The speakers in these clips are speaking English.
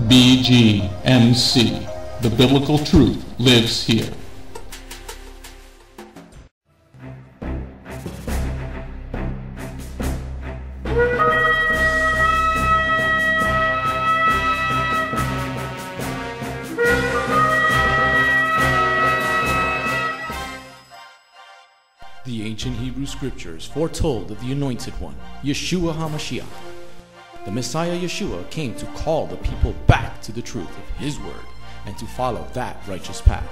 Bgmc. The biblical truth lives here. The ancient Hebrew scriptures foretold of the Anointed One, Yeshua HaMashiach. The Messiah Yeshua came to call the people back to the truth of His word and to follow that righteous path.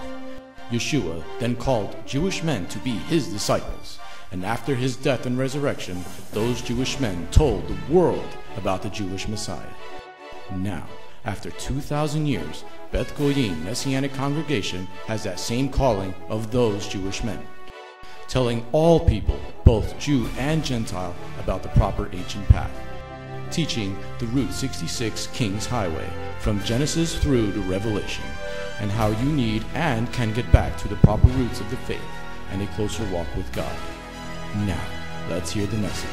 Yeshua then called Jewish men to be His disciples, and after His death and resurrection, those Jewish men told the world about the Jewish Messiah. Now, after 2,000 years, Beth Goyim Messianic congregation has that same calling of those Jewish men, telling all people, both Jew and Gentile, about the proper ancient path, teaching the Route 66 King's Highway from Genesis through to Revelation, and how you need and can get back to the proper roots of the faith and a closer walk with God. Now, let's hear the message.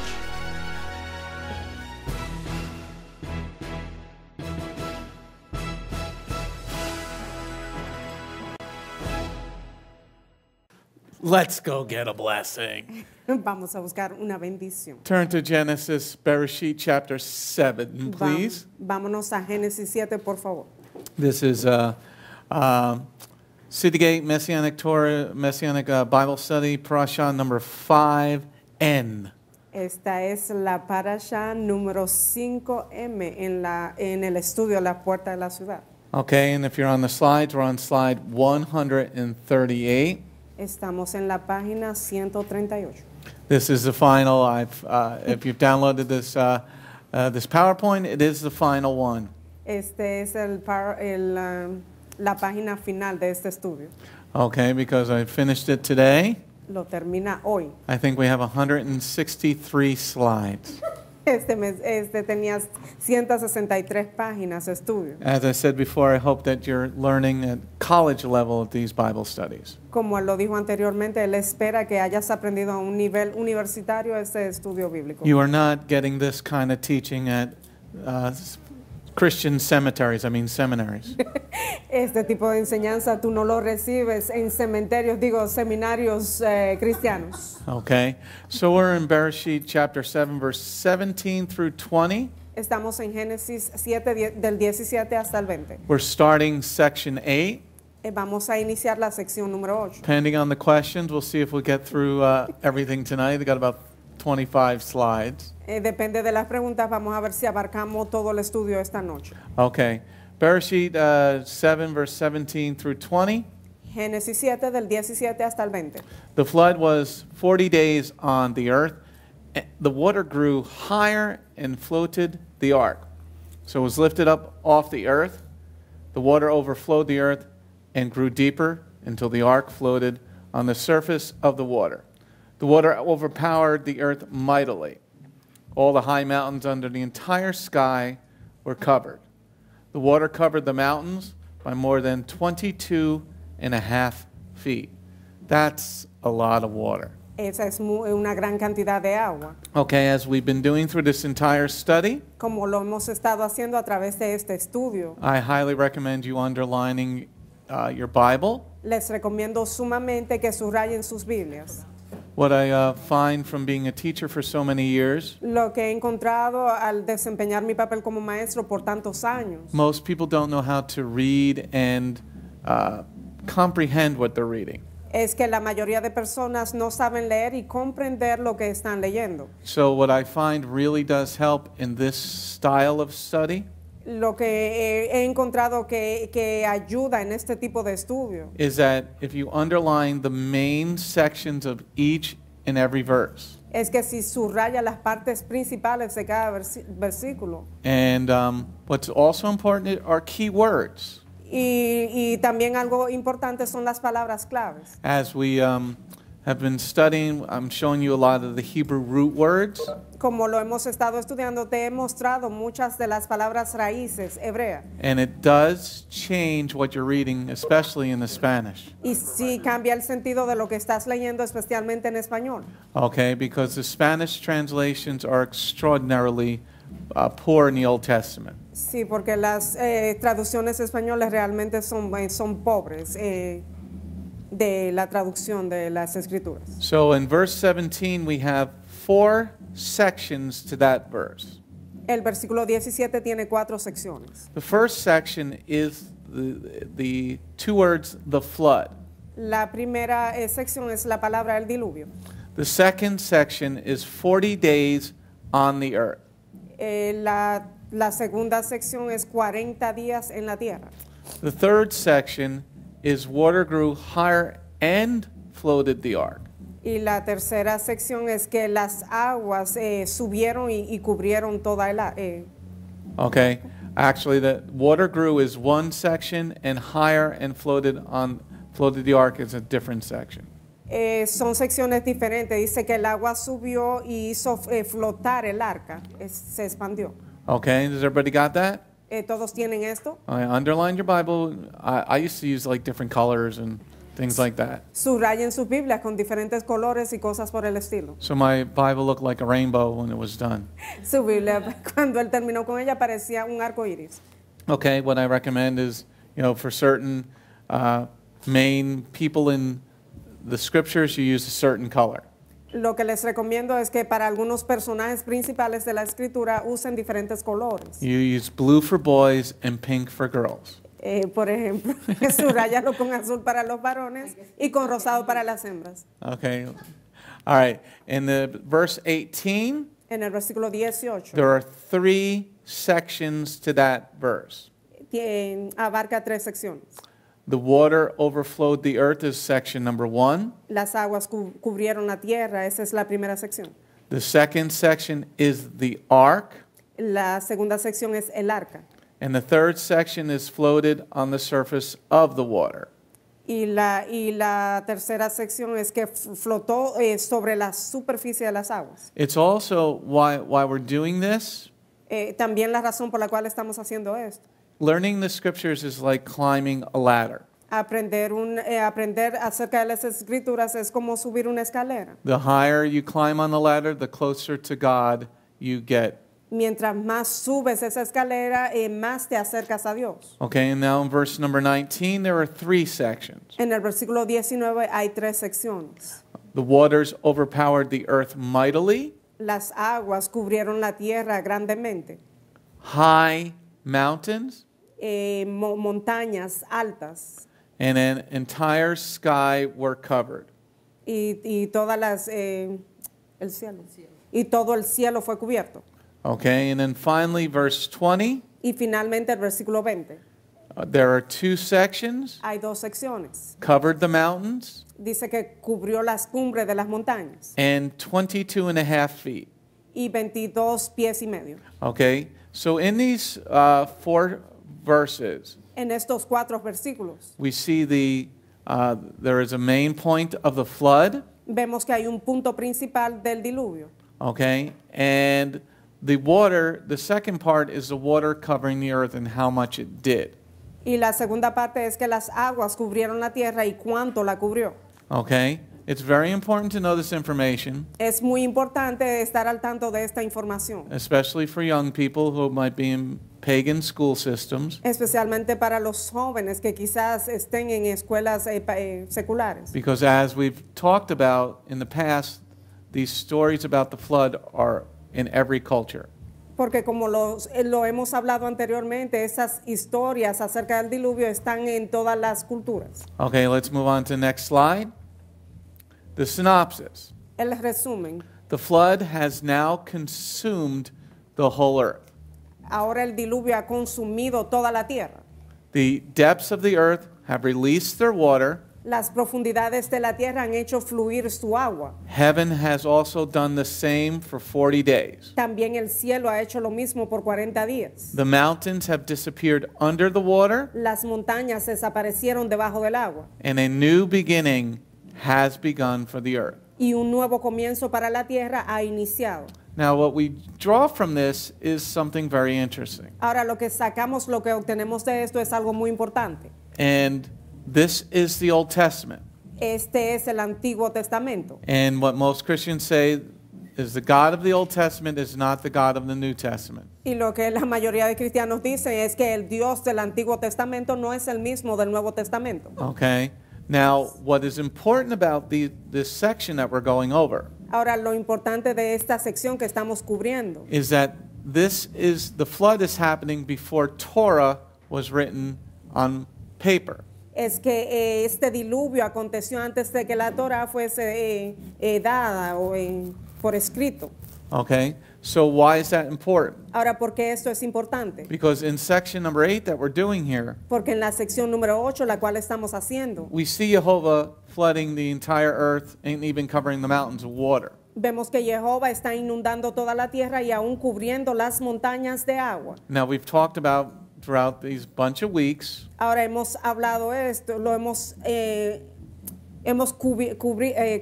Let's go get a blessing. Vamos a buscar una bendición. Turn to Genesis, Bereshit chapter 7, please. Vámonos a Génesis 7, por favor. This is Citygate Messianic Torah, Messianic Bible Study, Parasha number 5N. Esta es la Parasha número 5M en el estudio La Puerta de la Ciudad. Okay, and if you're on the slides, we're on slide 138. Estamos en la página 138. This is the final. If you've downloaded this PowerPoint, it is the final one. Este es la página final de este estudio. Okay, because I finished it today. Lo termina hoy. I think we have 163 slides. Este tenía 163 páginas de estudio. As I said before, I hope that you're learning at college level at these Bible studies. Como lo dijo anteriormente, él espera que hayas aprendido a un nivel universitario este estudio bíblico. You are not getting this kind of teaching at Christian seminaries. Este tipo de enseñanza tú no lo recibes en seminarios cristianos. Okay, so we're in Bereshit chapter 7, verse 17 through 20. Estamos en Génesis 7 del 17 hasta el 20. We're starting section 8. Vamos a iniciar la sección número 8. Depending on the questions, we'll see if we get through everything tonight. We got about 25 slides. Depende de las preguntas, vamos a ver si abarcamos todo el estudio esta noche. Okay, Bereshit 7, verse 17 through 20. Génesis 7 del 17 hasta el 20. The flood was 40 days on the earth. The water grew higher and floated the ark. So it was lifted up off the earth. The water overflowed the earth and grew deeper until the ark floated on the surface of the water. The water overpowered the earth mightily. All the high mountains under the entire sky were covered. The water covered the mountains by more than 22.5 feet. That's a lot of water. Esa es una gran cantidad de agua. Okay, as we've been doing through this entire study, como lo hemos estado haciendo a través de este estudio, I highly recommend you underlining your Bible. Les recomiendo sumamente que subrayen sus Biblias. What I find from being a teacher for so many years, lo que he encontrado al desempeñar mi papel como maestro por tantos años, most people don't know how to read and comprehend what they're reading. Es que la mayoría de personas no saben leer y comprender lo que están leyendo. So what I find really does help in this style of study, lo que he encontrado que ayuda en este tipo de estudio, is that if you underline the main sections of each and every verse, es que si subraya las partes principales de cada versículo. And what's also important are key words. Y también algo importante son las palabras claves. As we have been studying, I'm showing you a lot of the Hebrew root words. Como lo hemos estado estudiando, te he mostrado muchas de las palabras raíces hebreas. And it does change what you're reading, especially in the Spanish. Y sí cambia el sentido de lo que estás leyendo, especialmente en español. Okay, because the Spanish translations are extraordinarily poor in the Old Testament. Sí, porque las traducciones españolas realmente son pobres de la traducción de las escrituras. So in verse 17, we have 4 sections to that verse. El versículo 17 tiene 4 secciones. The first section is the 2 words, the flood. La primera sección es la palabra el diluvio. The second section is 40 days on the earth. La segunda sección es 40 días en la tierra. The third section is water grew higher and floated the ark. Y la tercera sección es que las aguas subieron y cubrieron toda Okay, actually the water grew is one section and higher and floated the ark is a different section. Son secciones diferentes. Dice que el agua subió y hizo flotar el arca. Se expandió. Okay, does everybody got that? ¿Todos tienen esto? I underlined your Bible. I used to use like different colors and things like that. Subrayen sus Biblias con diferentes colores y cosas por el estilo. So my Bible looked like a rainbow when it was done. Su Biblia, cuando él terminó con ella, parecía un arco iris. Okay, what I recommend is, for certain main people in the scriptures, you use a certain color. Lo que les recomiendo es que para algunos personajes principales de la escritura usen diferentes colores. You use blue for boys and pink for girls. Por ejemplo, subrayalo con azul para los varones y con rosado para las hembras. Okay. All right. In the verse 18, En el versículo 18 there are 3 sections to that verse. abarca 3 secciones. The water overflowed the earth is section number 1. Las aguas cubrieron la tierra, esa es la primera sección. The second section is the ark. La segunda sección es el arca. And the third section is floated on the surface of the water. Y la tercera sección es que flotó sobre la superficie de las aguas. It's also why we're doing this. También la razón por la cual estamos haciendo esto. Learning the scriptures is like climbing a ladder. Aprender acerca de las escrituras es como subir una escalera. The higher you climb on the ladder, the closer to God you get. Mientras más subes esa escalera, más te acercas a Dios. Okay, and now in verse number 19, there are 3 sections. En el versículo 19 hay 3 secciones. The waters overpowered the earth mightily. Las aguas cubrieron la tierra grandemente. High mountains. Montañas altas. And an entire sky were covered. Y todas las el cielo. Y todo el cielo fue cubierto. Okay, and then finally verse 20. Y finalmente el versículo 20. There are 2 sections. Hay 2 secciones. Covered the mountains. Dice que cubrió las cumbres de las montañas. And 22.5 feet. Y 22 pies y medio. Okay, so in these 4 verses, En estos 4 versículos we see there is a main point of the flood. vemos que hay un punto principal del diluvio. Okay, and the second part is the water covering the earth and how much it did. Y la segunda parte es que las aguas cubrieron la tierra y cuánto la cubrió. Okay, it's very important to know this information, Es muy importante estar al tanto de esta información, especially for young people who might be in pagan school systems, especialmente para los jóvenes que quizás estén en escuelas seculares. because as we've talked about in the past, these stories about the flood are in every culture. Porque como lo hemos hablado anteriormente, esas historias acerca del diluvio están en todas las culturas. Okay, let's move on to the next slide. The synopsis. El resumen. The flood has now consumed the whole earth. Ahora el diluvio ha consumido toda la tierra. The depths of the earth have released their water. Las profundidades de la tierra han hecho fluir su agua. Heaven has also done the same for 40 days. También el cielo ha hecho lo mismo por 40 días. The mountains have disappeared under the water, Las montañas desaparecieron debajo del agua. and a new beginning has begun for the earth. Y un nuevo comienzo para la tierra ha iniciado. Now, what we draw from this is something very interesting. Ahora lo que sacamos, lo que obtenemos de esto es algo muy importante. And this is the Old Testament. Este es el Antiguo Testamento. And what most Christians say is the God of the Old Testament is not the God of the New Testament. Y lo que la mayoría de cristianos dicen es que el Dios del Antiguo Testamento no es el mismo del Nuevo Testamento. Okay? Now, what is important about this section that we're going over Ahora, lo importante de esta sección que estamos cubriendo is that the flood is happening before Torah was written on paper. es que este diluvio aconteció antes de que la Torah fuese dada o por escrito. Okay? So why is that important? Ahora, ¿por qué esto es importante? Because in section number 8 that we're doing here, Porque en la sección número 8, la cual estamos haciendo, we see Jehovah flooding the entire earth and even covering the mountains with water. vemos que Jehová está inundando toda la tierra y aún cubriendo las montañas de agua. Now, we've talked about throughout these bunch of weeks Ahora hemos hablado esto, lo hemos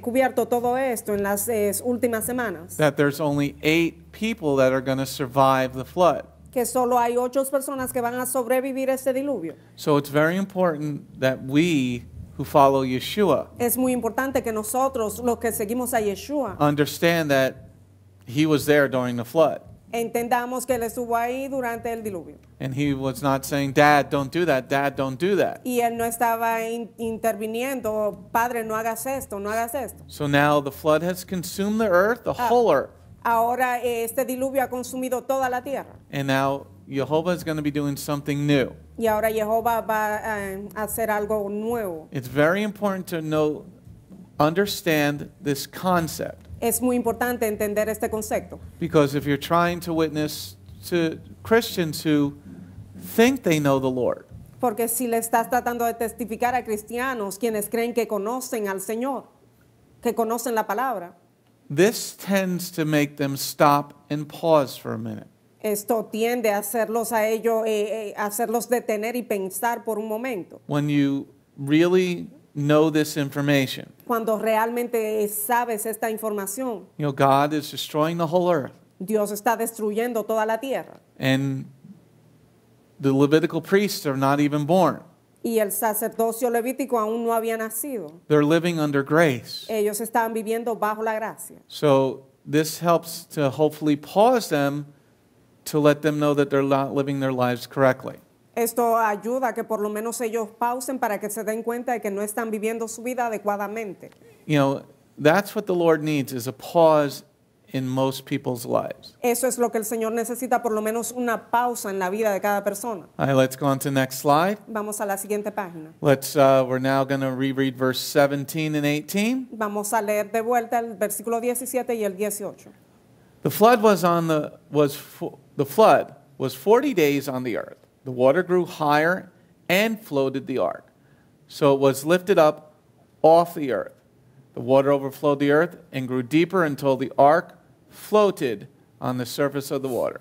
cubierto todo esto en las últimas semanas. that there's only 8 people that are going to survive the flood. Que solo hay 8 personas que van a sobrevivir este diluvio. So it's very important that we who follow Yeshua Es muy importante que nosotros, los que seguimos a Yeshua, understand that he was there during the flood. entendamos que Él estuvo ahí durante el diluvio. And he was not saying, Dad, don't do that. Dad, don't do that. Y Él no estaba interviniendo, Padre, no hagas esto, no hagas esto. So now the flood has consumed the earth, the whole earth. Ahora este diluvio ha consumido toda la tierra. And now Jehovah is going to be doing something new. Y ahora Jehová va a hacer algo nuevo. It's very important to understand this concept. Es muy importante entender este concepto. Because if you're trying to witness to Christians who think they know the Lord, Porque si le estás tratando de testificar a cristianos quienes creen que conocen al Señor, que conocen la palabra, this tends to make them stop and pause for a minute. esto tiende a hacerlos a ellos, hacerlos detener y pensar por un momento. When you really know this information, Cuando realmente sabes esta información, God is destroying the whole earth. Dios está destruyendo toda la tierra. And the Levitical priests are not even born. Y el sacerdocio levítico aún no había nacido. They're living under grace. Ellos estaban viviendo bajo la gracia. So this helps to hopefully pause them to let them know that they're not living their lives correctly. Esto ayuda a que por lo menos ellos pausen para que se den cuenta de que no están viviendo su vida adecuadamente. That's what the Lord needs, is a pause in most people's lives. Eso es lo que el Señor necesita, por lo menos una pausa en la vida de cada persona. All right, let's go on to the next slide. Vamos a la siguiente página. We're now going to reread verse 17 and 18. Vamos a leer de vuelta el versículo 17 y el 18. The flood was 40 days on the earth. The water grew higher and floated the ark. So it was lifted up off the earth. The water overflowed the earth and grew deeper until the ark floated on the surface of the water.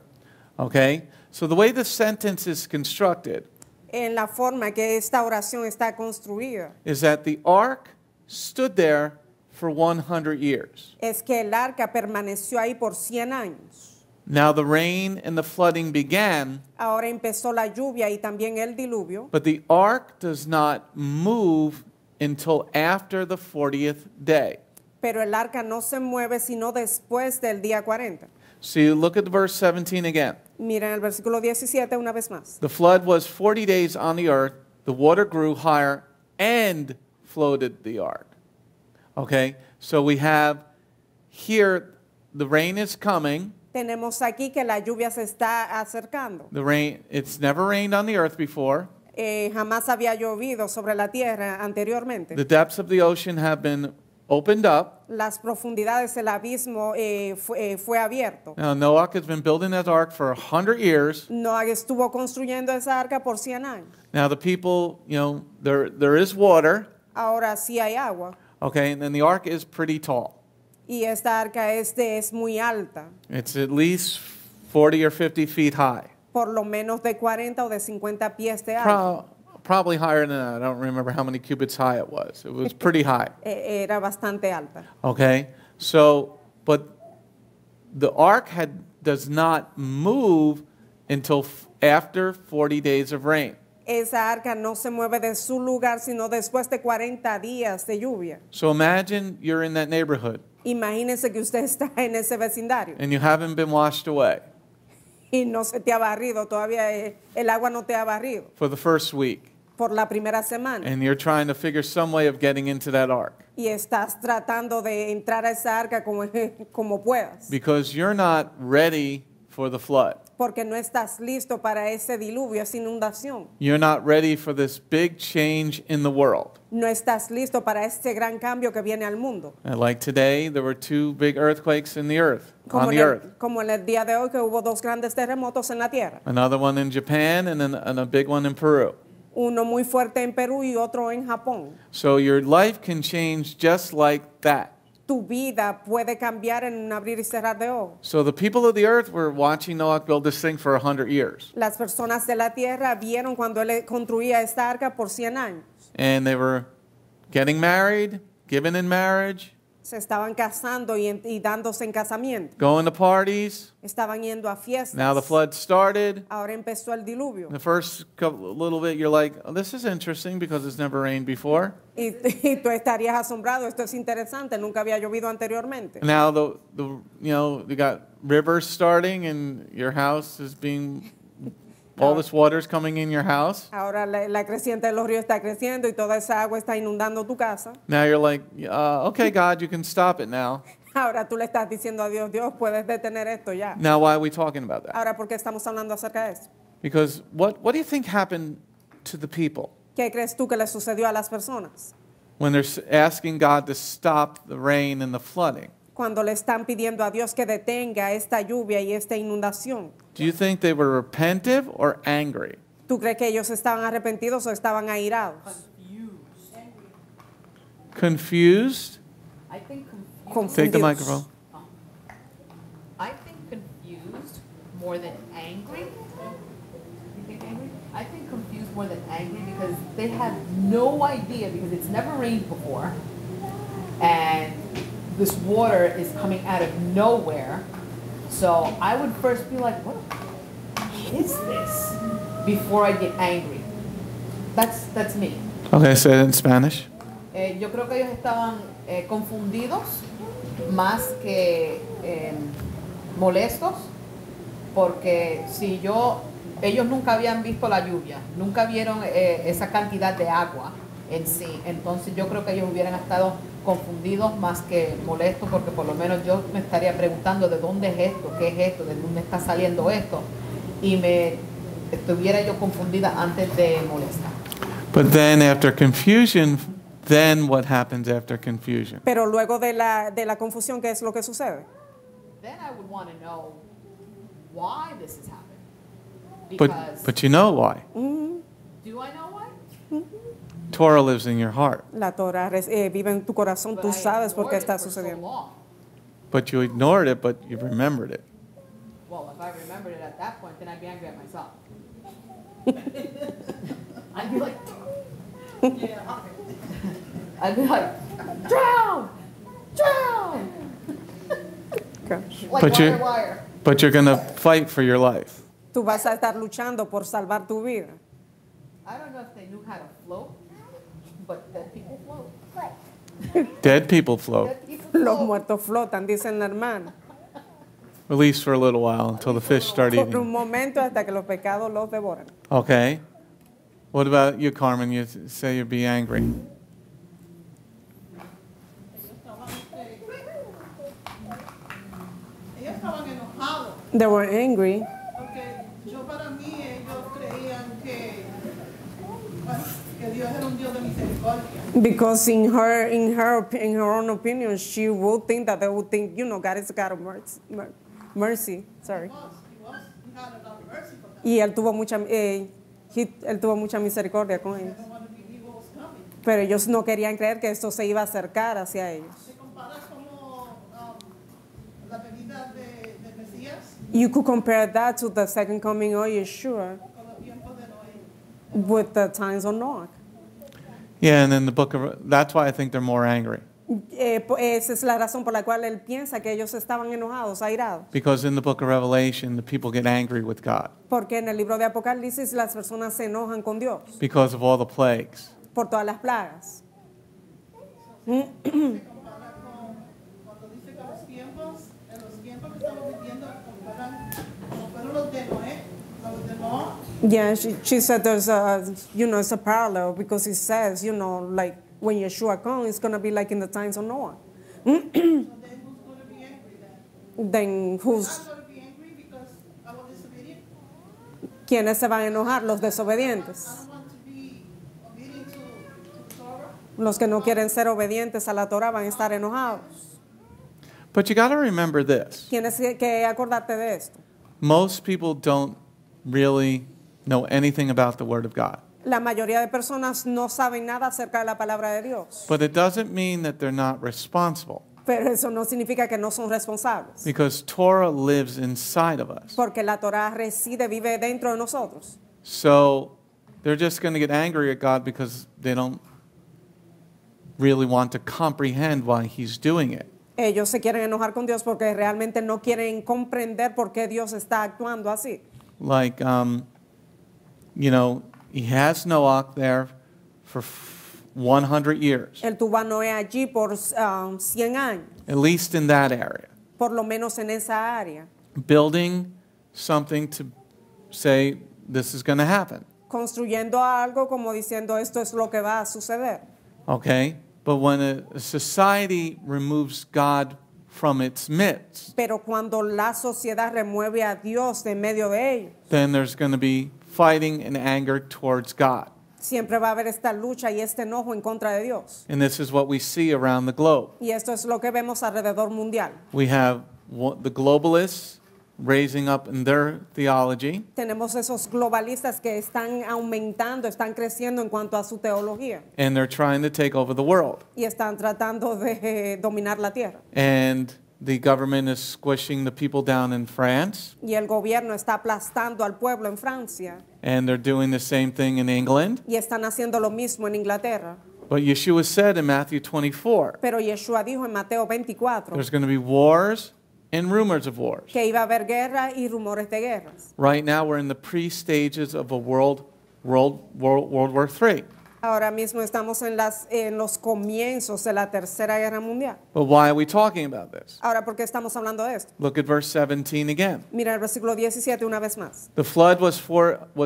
Okay? So the way the sentence is constructed En la forma que esta oración está construida is that the ark stood there for 100 years. es que el arca permaneció ahí por 100 años. Now the rain and the flooding began, Ahora empezó la lluvia y también el diluvio, but the ark does not move until after the 40th day. pero el arca no se mueve sino después del día 40. So you look at verse 17 again. Miren el versículo 17 una vez más. The flood was 40 days on the earth. The water grew higher and floated the ark. Okay, so we have here the rain is coming. Tenemos aquí que la lluvia se está acercando. It's never rained on the earth before. Jamás había llovido sobre la tierra anteriormente. The depths of the ocean have been opened up. Las profundidades del abismo fue abierto. Now Noah has been building that ark for 100 years. Noé estuvo construyendo esa arca por 100 años. Now the people, there is water. Ahora sí hay agua. Okay, and then the ark is pretty tall. Y esta arca es muy alta. It's at least 40 or 50 feet high. Por lo menos de 40 o de 50 pies de alto. Probably higher than that. I don't remember how many cubits high it was. It was pretty high. Era bastante alta. Okay, so, but the ark does not move until after 40 days of rain. Esa arca no se mueve de su lugar sino después de 40 días de lluvia. So imagine you're in that neighborhood. Imagínese que usted está en ese vecindario and you haven't been washed away y no se te ha barrido, todavía el agua no te ha barrido for the first week, por la primera semana. and you're trying to figure some way of getting into that ark Y estás tratando de entrar a esa arca como puedas, because you're not ready for the flood. porque no estás listo para ese diluvio, esa inundación. You're not ready for this big change in the world. No estás listo para este gran cambio que viene al mundo. And like today, there were 2 big earthquakes in the earth, on the earth. Como en el día de hoy que hubo 2 grandes terremotos en la tierra. Another one in Japan and a big one in Peru. Uno muy fuerte en Perú y otro en Japón. So your life can change just like that. Tu vida puede cambiar en un abrir y cerrar de ojos. So the people of the earth were watching Noah build this thing for 100 years. Las personas de la tierra vieron cuando él construía esta arca por 100 años. And they were getting married, given in marriage, Se estaban casando y dándose en casamiento. going to parties. Estaban yendo a fiestas. Now the flood started. Ahora empezó el diluvio. The first little bit, you're like, oh, this is interesting because it's never rained before. Y tú estarías asombrado. Esto es interesante. Nunca había llovido anteriormente. Now you got rivers starting and your house is being, all this water is coming in your house. Ahora la creciente de los ríos está creciendo y toda esa agua está inundando tu casa. Now you're like, okay, God, you can stop it now. Ahora tú le estás diciendo a Dios, Dios, puedes detener esto ya. Now why are we talking about that? Ahora, ¿por qué estamos hablando acerca de eso? Because what do you think happened to the people ¿Qué crees tú que le sucedió a las personas when they're asking God to stop the rain and the flooding? cuando le están pidiendo a Dios que detenga esta lluvia y esta inundación? Do you think they were repentive or angry? ¿Tú crees que ellos estaban arrepentidos o estaban airados? Confused? I think confused. Confundidos. Take the microphone. I think confused more than angry. You think angry? I think confused more than angry because they have no idea because it's never rained before, and this water is coming out of nowhere. So I would first be like, what is this? Before I get angry. That's me. Okay, say it in Spanish. Yo creo que ellos estaban confundidos más que molestos, porque si ellos nunca habían visto la lluvia, nunca vieron esa cantidad de agua en sí, entonces yo creo que ellos hubieran estado confundidos más que molestos, porque por lo menos yo me estaría preguntando de dónde es esto, qué es esto, de dónde está saliendo esto, y me estuviera yo confundida antes de molestar. But then after confusion, then what happens after confusion? Pero luego de la confusión, ¿qué es lo que sucede? Then I would want to know why this is happening. But Because but you know why. do I know why? Torah lives in your heart. La Torah vive en tu corazón, But tú I sabes por qué ignored it está for so sucediendo. long. But you ignored it, but you remembered it. Well, if I remembered it at that point, then I'd be angry at myself. I'd be like, I'd be like, drown, drown. Okay. Like But you- wire. But you're going to fight for your life. Tú vas a estar luchando por salvar tu vida. I don't know if they knew how to float, but dead people float. Dead people float, Dead people Los float. muertos flotan, dicen la hermana. at least for a little while until the fish start Por un eating. momento hasta que los pecados los devoran. Okay. What about you, Carmen? You say you'd be angry. Ellos estaban enojados They were angry porque para mí ellos creían que Dios era un Dios de misericordia. because in her own opinion, she would think that they would think, God is a God of mercy. Sorry. He had a lot of mercy for them. Y él tuvo mucha misericordia con ellos. They didn't want to believe what was coming. Pero ellos no querían creer que esto se iba a acercar hacia ellos. Se compara como la venida del Mesías You could compare that to the second coming of Yeshua con los tiempos de Noé. with the times of Noah. Yeah, and in the book of, that's why I think they're more angry. Esa es la razón por la cual él piensa que ellos estaban enojados, airados. Because in the book of Revelation, the people get angry with God Porque en el libro de Apocalipsis las personas se enojan con Dios because of all the plagues. por todas las plagas. Se compara con cuando dice Yeah, she said there's a, it's a parallel because it says, like when Yeshua comes, it's going to be like in the times of Noah. So then who's going to be angry then? Then I'm who's, going to be angry because I was disobedient. ¿quiénes se van a enojar? Los I desobedientes. don't want to be obedient to Torah. Los que no quieren ser obedientes a la Torah van a estar enojados. But you got to remember this. Tienes que acordarte de esto. Most people don't really know anything about the Word of God. La mayoría de personas no saben nada acerca de la palabra de Dios. But it doesn't mean that they're not responsible, Pero eso no significa que no son responsables. because Torah lives inside of us. Porque la Torah reside, vive dentro de nosotros. So they're just going to get angry at God because they don't really want to comprehend why He's doing it. Ellos se quieren enojar con Dios porque realmente no quieren comprender por qué Dios está actuando así. Like, He has Noah there for 100 years, Él tuvo a Noé allí por 100 años, at least in that area, por lo menos en esa área, building something to say this is going to happen. construyendo algo como diciendo esto es lo que va a suceder. Okay? But when a society removes God from its midst, Pero cuando la sociedad remueve a Dios de en medio de ellos, then there's going to be fighting and anger towards God. siempre va a haber esta lucha y este enojo en contra de Dios. And this is what we see around the globe. Y esto es lo que vemos alrededor mundial. We have the globalists raising up in their theology, Tenemos esos globalistas que están aumentando, están creciendo en cuanto a su teología and they're trying to take over the world. y están tratando de dominar la tierra. And the government is squishing the people down in France, Y el gobierno está aplastando al pueblo en Francia and they're doing the same thing in England. y están haciendo lo mismo en Inglaterra. But Yeshua said in Matthew 24, Pero Yeshua dijo en Mateo 24 there's going to be wars and rumors of wars. que iba a haber guerra y rumores de guerras. Right now we're in the pre-stages of a World War III. Ahora mismo estamos en los comienzos de la Tercera Guerra Mundial. But why are we talking about this? Ahora, ¿por qué estamos hablando de esto? Look at verse 17 again. Mira el versículo 17 una vez más. The flood was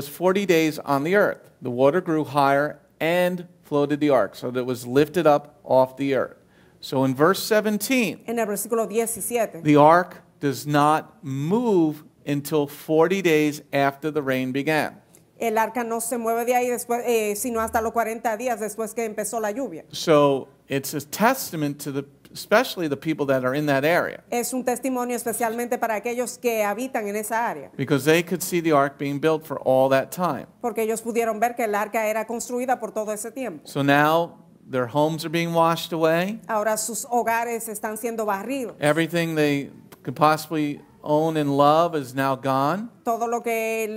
40 days on the earth. The water grew higher and floated the ark, so that it was lifted up off the earth. So in verse 17, En el versículo 17, the ark does not move until 40 days after the rain began. el arca no se mueve de ahí después, sino hasta los 40 días después que empezó la lluvia. So it's a testament to especially the people that are in that area, Es un testimonio especialmente para aquellos que habitan en esa área, because they could see the ark being built for all that time. porque ellos pudieron ver que el arca era construida por todo ese tiempo. So now their homes are being washed away. Ahora sus hogares están siendo barridos. Everything they could possibly own and love is now gone. Todo lo que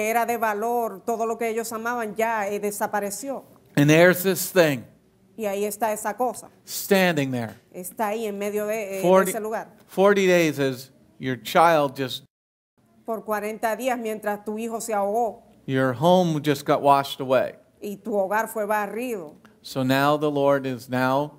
era de valor, todo lo que ellos amaban ya desapareció. And there's this thing Y ahí está esa cosa. standing there. Está ahí en medio de 40, ese lugar. 40 days as your child just, Por 40 días mientras tu hijo se ahogó your home just got washed away. y tu hogar fue barrido. So now the Lord is now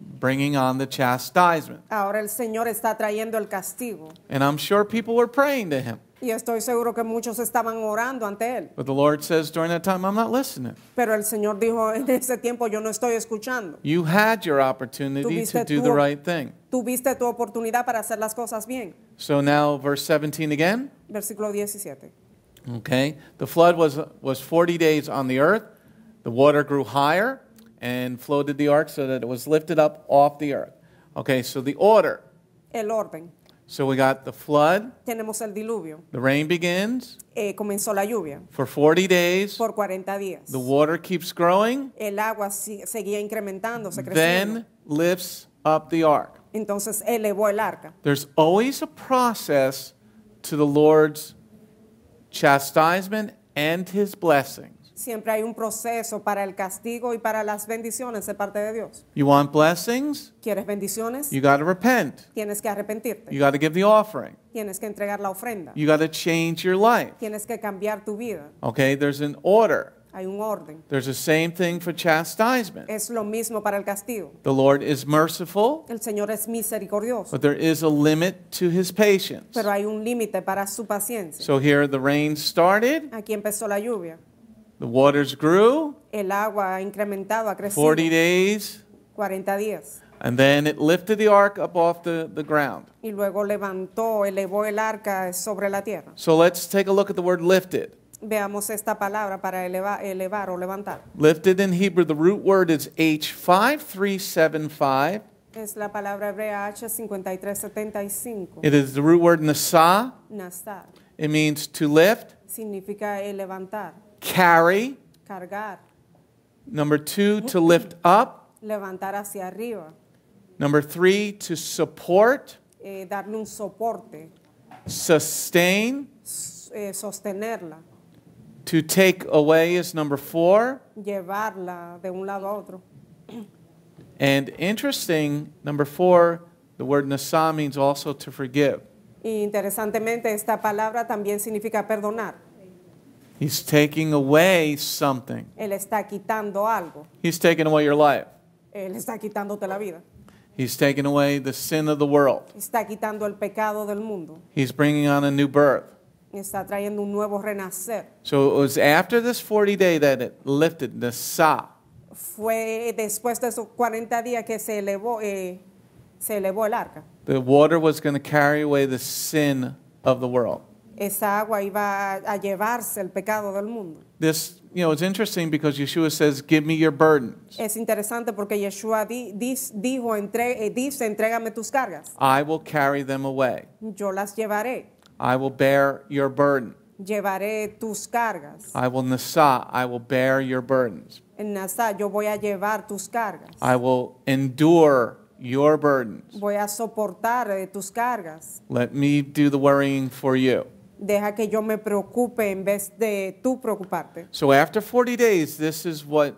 bringing on the chastisement. Ahora el Señor está trayendo el castigo. And I'm sure people were praying to him. Y estoy seguro que muchos estaban orando ante Él. But the Lord says during that time, I'm not listening. Pero el Señor dijo, en ese tiempo yo no estoy escuchando. You had your opportunity to do the right thing. Tuviste tu oportunidad para hacer las cosas bien. So now verse 17 again. Versículo 17. Okay. The flood was 40 days on the earth. The water grew higher and floated the ark so that it was lifted up off the earth. Okay, so the order. El orden. So we got the flood. Tenemos el diluvio. The rain begins. Comenzó la lluvia For 40 days. por 40 días. The water keeps growing. El agua seguía incrementándose, creciendo. Then lifts up the ark. Entonces elevó el arca. There's always a process to the Lord's chastisement and his blessings. Siempre hay un proceso para el castigo y para las bendiciones de parte de Dios. You want blessings? ¿Quieres bendiciones? You got to repent. Tienes que arrepentirte. You got to give the offering. Tienes que entregar la ofrenda. You got to change your life. Tienes que cambiar tu vida. Okay, there's an order. Hay un orden. There's the same thing for chastisement. Es lo mismo para el castigo. The Lord is merciful, El Señor es misericordioso, but there is a limit to his patience. pero hay un límite para su paciencia. So here the rain started, Aquí empezó la lluvia. the waters grew, El agua ha incrementado, ha crecido. 40 days, 40 días. and then it lifted the ark up off the ground. Y luego elevó el arca sobre la tierra. So let's take a look at the word lifted. Veamos esta palabra para elevar o levantar. Lifted in Hebrew, the root word is H5375. Es la palabra hebrea H5375. It is the root word nasa. Nasar. It means to lift, Significa levantar, carry. cargar, Number 2, to lift up. levantar hacia arriba, Number 3, to support, darle un soporte, sustain. sostenerla, To take away is number 4. llevarla de un lado a otro. And interesting, number 4, the word nasa means also to forgive. Y interesantemente, esta palabra también significa perdonar. He's taking away something. Él está quitando algo. He's taking away your life. Él está quitándote la vida. He's taking away the sin of the world. Está quitando el pecado del mundo. He's bringing on a new birth. Está trayendo un nuevo renacer. So it was after this 40 day that it lifted nasa. Fue después de esos 40 días que se elevó el arca. The water was going to carry away the sin of the world. Esa agua iba a llevarse el pecado del mundo. This, it's interesting because Yeshua says, give me your burdens. Es interesante porque Yeshua dice, entrégame tus cargas. I will carry them away. Yo las llevaré. I will bear your burden. Llevaré tus cargas. I will nasa, I will bear your burdens. En Nasa, yo voy a llevar tus cargas. I will endure your burdens. Voy a soportar tus cargas. Let me do the worrying for you. Deja que yo me preocupe en vez de tú preocuparte. So after 40 days, this is what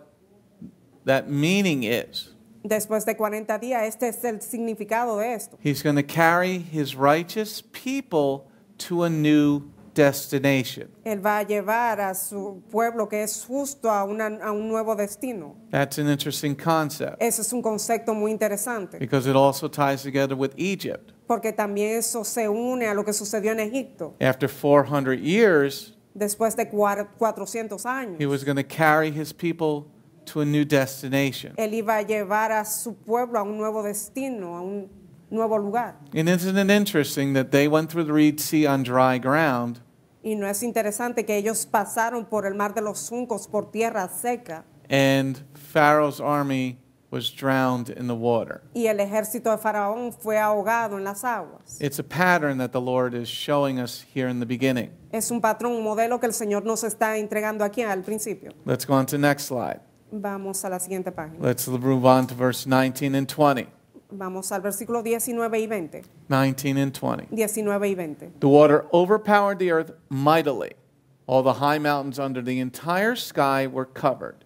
that meaning is. Después de 40 días, este es el significado de esto. He's going to carry his righteous people to a new destination. Él va a llevar a su pueblo que es justo a un nuevo destino. That's an interesting concept Ese es un concepto muy interesante, because it also ties together with Egypt. porque también eso se une a lo que sucedió en Egipto. After 400 years, Después de 400 años, he was going to carry his people to a new destination. él iba a llevar a su pueblo a un nuevo destino, a un nuevo lugar. And isn't it interesting that they went through the Red Sea on dry ground, Y no es interesante que ellos pasaron por el mar de los juncos por tierra seca and Pharaoh's army was drowned in the water? y el ejército de Faraón fue ahogado en las aguas. It's a pattern that the Lord is showing us here in the beginning. Es un patrón, un modelo que el Señor nos está entregando aquí al principio. Let's go on to the next slide. Vamos a la siguiente página. Let's move on to verse 19 and 20. Vamos al versículo 19 y 20. 19 and 20. 19 y 20. The water overpowered the earth mightily. All the high mountains under the entire sky were covered.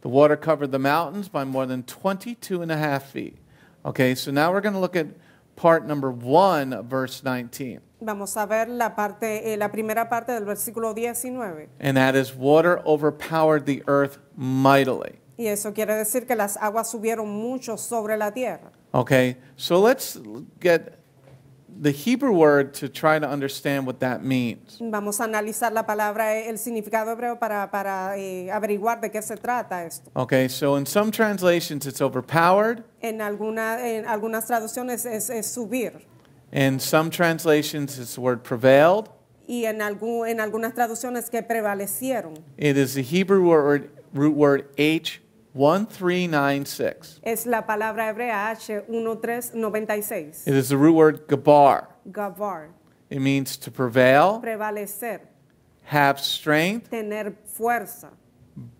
The water covered the mountains by more than 22.5 feet. Okay, so now we're going to look at part number 1 of verse 19. Vamos a ver la primera parte del versículo 19. And that is water overpowered the earth mightily. Y eso quiere decir que las aguas subieron mucho sobre la tierra. Okay, so let's get the Hebrew word to try to understand what that means. Vamos a analizar la palabra, el significado hebreo para averiguar de qué se trata esto. Okay, so in some translations it's overpowered. En algunas traducciones es subir. In some translations it's the word prevailed. Y en algunas traducciones que prevalecieron. It is the Hebrew root word H1396. Es la palabra hebrea H1396. It is the root word gabar. Gavar. It means to prevail, Prevalecer. have strength, Tener fuerza.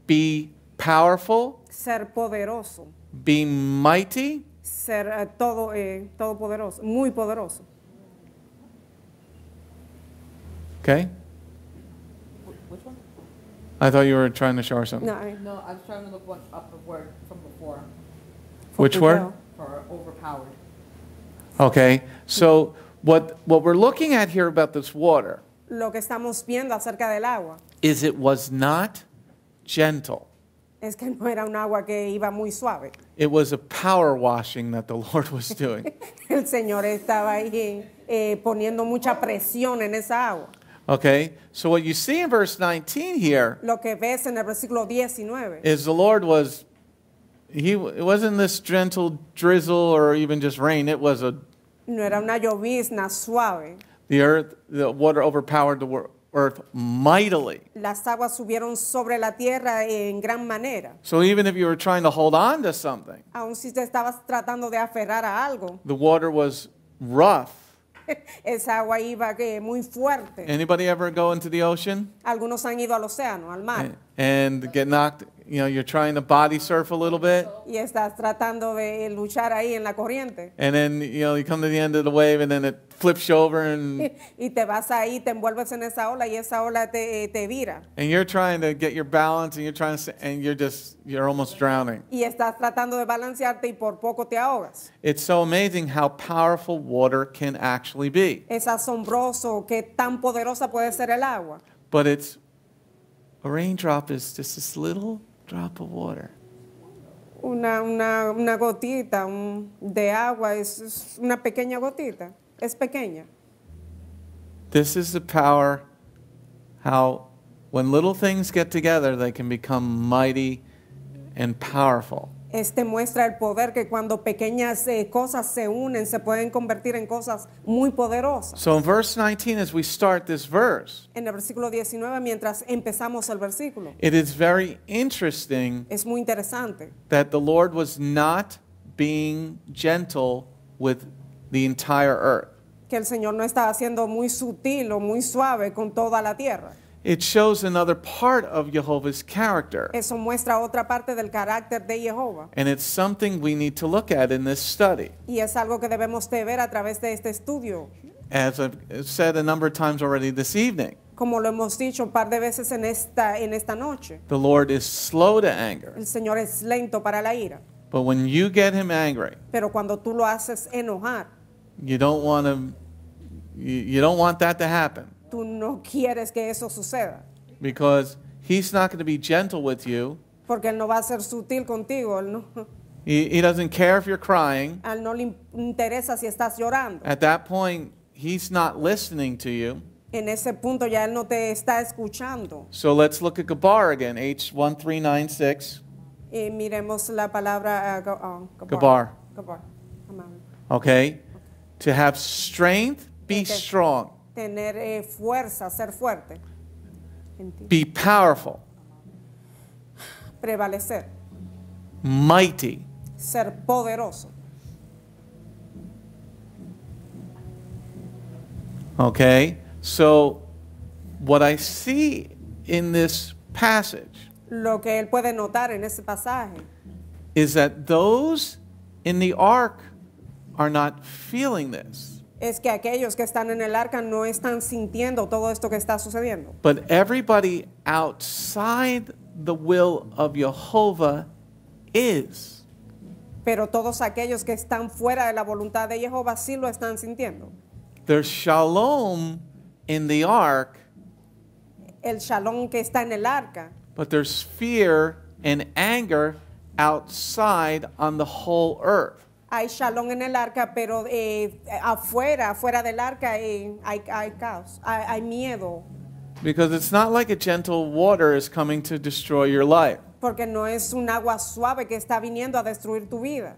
be powerful, Ser poderoso. be mighty, Ser todopoderoso. Muy poderoso. okay? Which one? I thought you were trying to show her something. No, No, I was trying to look up the word from before Which word? for overpowered. Okay, so what we're looking at here about this water lo que estamos viendo acerca del agua is it was not gentle. Es que no era un agua que iba muy suave. It was a power washing that the Lord was doing. El Señor estaba ahí poniendo mucha presión en esa agua. Okay? So what you see in verse 19 here Lo que ves en el versículo 19 is the Lord was, it wasn't this gentle drizzle or even just rain. It was no era una llovizna suave. the water overpowered the earth mightily. Las aguas subieron sobre la tierra en gran manera. So even if you were trying to hold on to something, Aun si te estabas tratando de aferrar a algo, the water was rough. esa agua iba muy fuerte. Anybody ever go into the ocean Algunos han ido al océano, al mar, and get knocked, you're trying to body surf a little bit, y estás tratando de luchar ahí en la corriente. and then, you come to the end of the wave and then it flips you over and Y te vas ahí, te envuelves en esa ola y esa ola te vira. you're trying to get your balance and you're almost drowning. Y estás tratando de balancearte y por poco te ahogas. It's so amazing how powerful water can actually be. Es asombroso que tan poderosa puede ser el agua. But a raindrop is just this little drop of water. Una gotita de agua es una pequeña gotita. Es pequeña. This is the power, how when little things get together, they can become mighty and powerful. Este muestra el poder que cuando pequeñas cosas se unen, se pueden convertir en cosas muy poderosas. So in verse 19, as we start this verse, En el versículo 19, mientras empezamos el versículo, it is very interesting es muy interesante that the Lord was not being gentle with the entire earth. que el Señor no estaba siendo muy sutil o muy suave con toda la tierra. It shows another part of Jehovah's character. Eso muestra otra parte del carácter de Jehová. And it's something we need to look at in this study. Y es algo que debemos de ver a través de este estudio. As I've said a number of times already this evening, Como lo hemos dicho un par de veces en esta noche, the Lord is slow to anger. el Señor es lento para la ira. But when you get him angry, Pero cuando tú lo haces enojar, you don't want that to happen, tú no quieres que eso suceda. because he's not going to be gentle with you. Porque Él no va a ser sutil contigo. He doesn't care if you're crying. A Él no le interesa si estás llorando. At that point, he's not listening to you. En ese punto ya Él no te está escuchando. So let's look at Gabar again, H1396. Y miremos la palabra Gabar. Gabar. Amable. Okay? To have strength, be Okay. strong. Tener fuerza, ser fuerte. Be powerful, Prevalecer. mighty. Ser poderoso. Okay? So what I see in this passage Lo que Él puede notar en ese pasaje is that those in the ark are not feeling this. es que aquellos que están en el arca no están sintiendo todo esto que está sucediendo. But everybody outside the will of Jehovah is. Pero todos aquellos que están fuera de la voluntad de Jehová sí lo están sintiendo. There's shalom in the ark, El shalom que está en el arca, but there's fear and anger outside on the whole earth. hay shalom en el arca, pero fuera del arca hay caos, hay miedo, Because it's not like a gentle water is coming to destroy your life. porque no es un agua suave que está viniendo a destruir tu vida.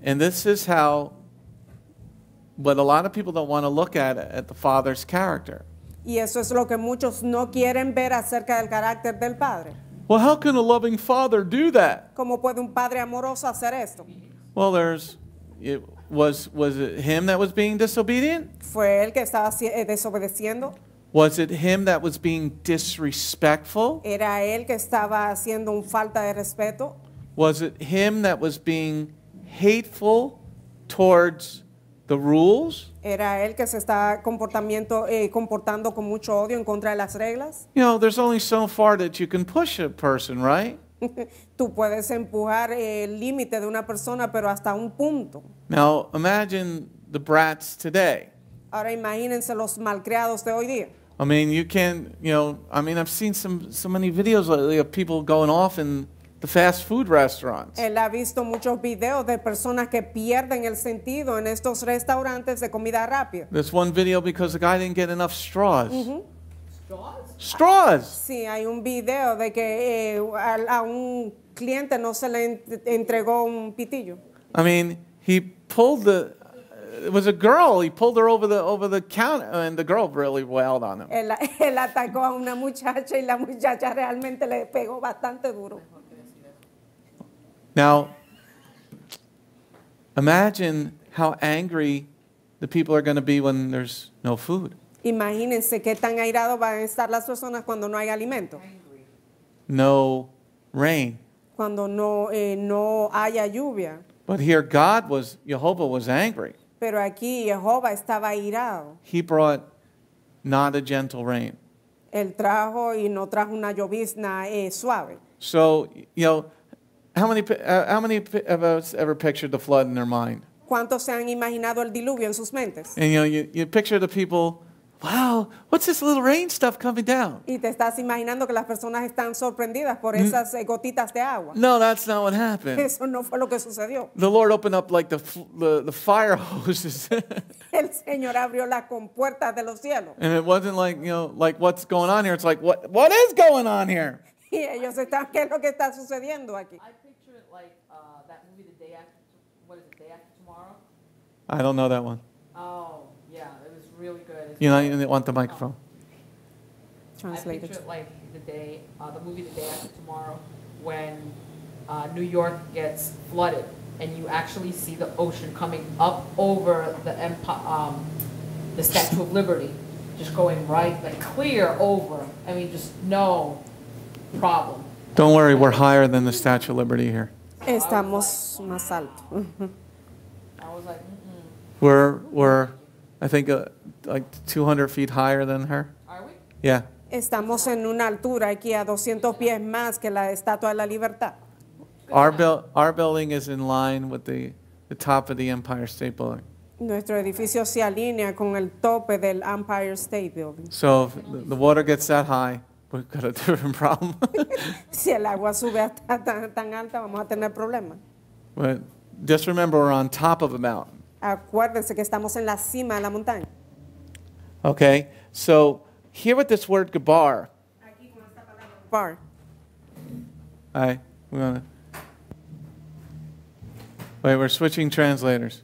And this is how, what a lot of people don't want to look at the Father's character. Y eso es lo que muchos no quieren ver acerca del carácter del Padre. Well, how can a loving Father do that? ¿Cómo puede un Padre amoroso hacer esto? Well, was it him that was being disobedient? ¿Fue él que estaba desobedeciendo? Was it him that was being disrespectful? ¿Era él que estaba haciendo un falta de respeto? Was it him that was being hateful towards the rules? ¿Era él que se está comportando con mucho odio en contra de las reglas? There's only so far that you can push a person, right? Tú puedes empujar el límite de una persona, pero hasta un punto. Now, imagine the brats today. Ahora imagínense los malcriados de hoy día. I mean, you can't, I mean, I've seen so many videos lately of people going off in the fast food restaurants. Él ha visto muchos videos de personas que pierden el sentido en estos restaurantes de comida rápida. There's one video because the guy didn't get enough straws. Straws? Straws! Sí, hay un video de que a un cliente no se le entregó un pitillo. I mean, he pulled it was a girl, he pulled her over the counter, and the girl really wailed on him. Él atacó a una muchacha y la muchacha realmente le pegó bastante duro. Now, imagine how angry the people are going to be when there's no food. Imagínense qué tan airados van a estar las personas cuando no hay alimento, No rain. cuando no haya lluvia. But here Jehovah was angry. Pero aquí Jehová estaba airado. He brought not a gentle rain. Él trajo y no trajo una llovizna suave. So, how many of us ever pictured the flood in their mind? ¿Cuántos se han imaginado el diluvio en sus mentes? And you picture the people, wow, what's this little rain stuff coming down? Y te estás imaginando que las personas están sorprendidas por esas gotitas de agua. No, that's not what happened. Eso no fue lo que sucedió. The Lord opened up like the fire hoses. El Señor abrió las compuertas de los cielos. And it wasn't like, like what's going on here. It's like, what is going on here? Y ellos están, ¿qué es lo que está sucediendo aquí? I picture it like that movie, The Day After, what is it, Day After Tomorrow? I don't know that one. Oh, yeah, it was really good. You want the microphone. I Translated. picture it like the movie The Day After Tomorrow, when New York gets flooded, and you actually see the ocean coming up over the Statue of Liberty, just going right, like clear over. I mean, just no problem. Don't worry, we're higher than the Statue of Liberty here. Estamos más altos. I was like, We're I think, like 200 feet higher than her. Are we? Yeah. Estamos en una altura aquí a 200 pies más que la Estatua de la Libertad. Our building is in line with the top of the Empire State Building. Nuestro edificio se alinea con el tope del Empire State Building. So if the water gets that high, we've got a different problem. Si el agua sube hasta tan alta, vamos a tener problemas. But just remember, we're on top of a mountain. Acuérdense que estamos en la cima de la montaña. Okay? So here with this word gabar. Bar. We're switching translators.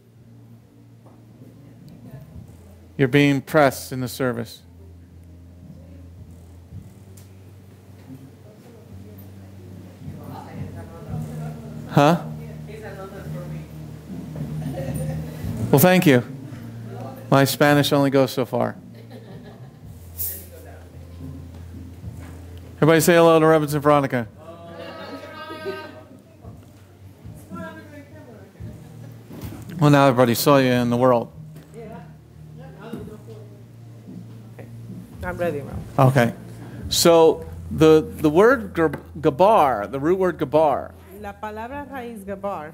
You're being pressed in the service. Huh? Well, thank you. My Spanish only goes so far. Everybody say hello to Rebens and Veronica. Well, now everybody saw you in the world. I'm ready, Ram. Okay. So the word gabar, the root word gabar. La palabra raíz gabar.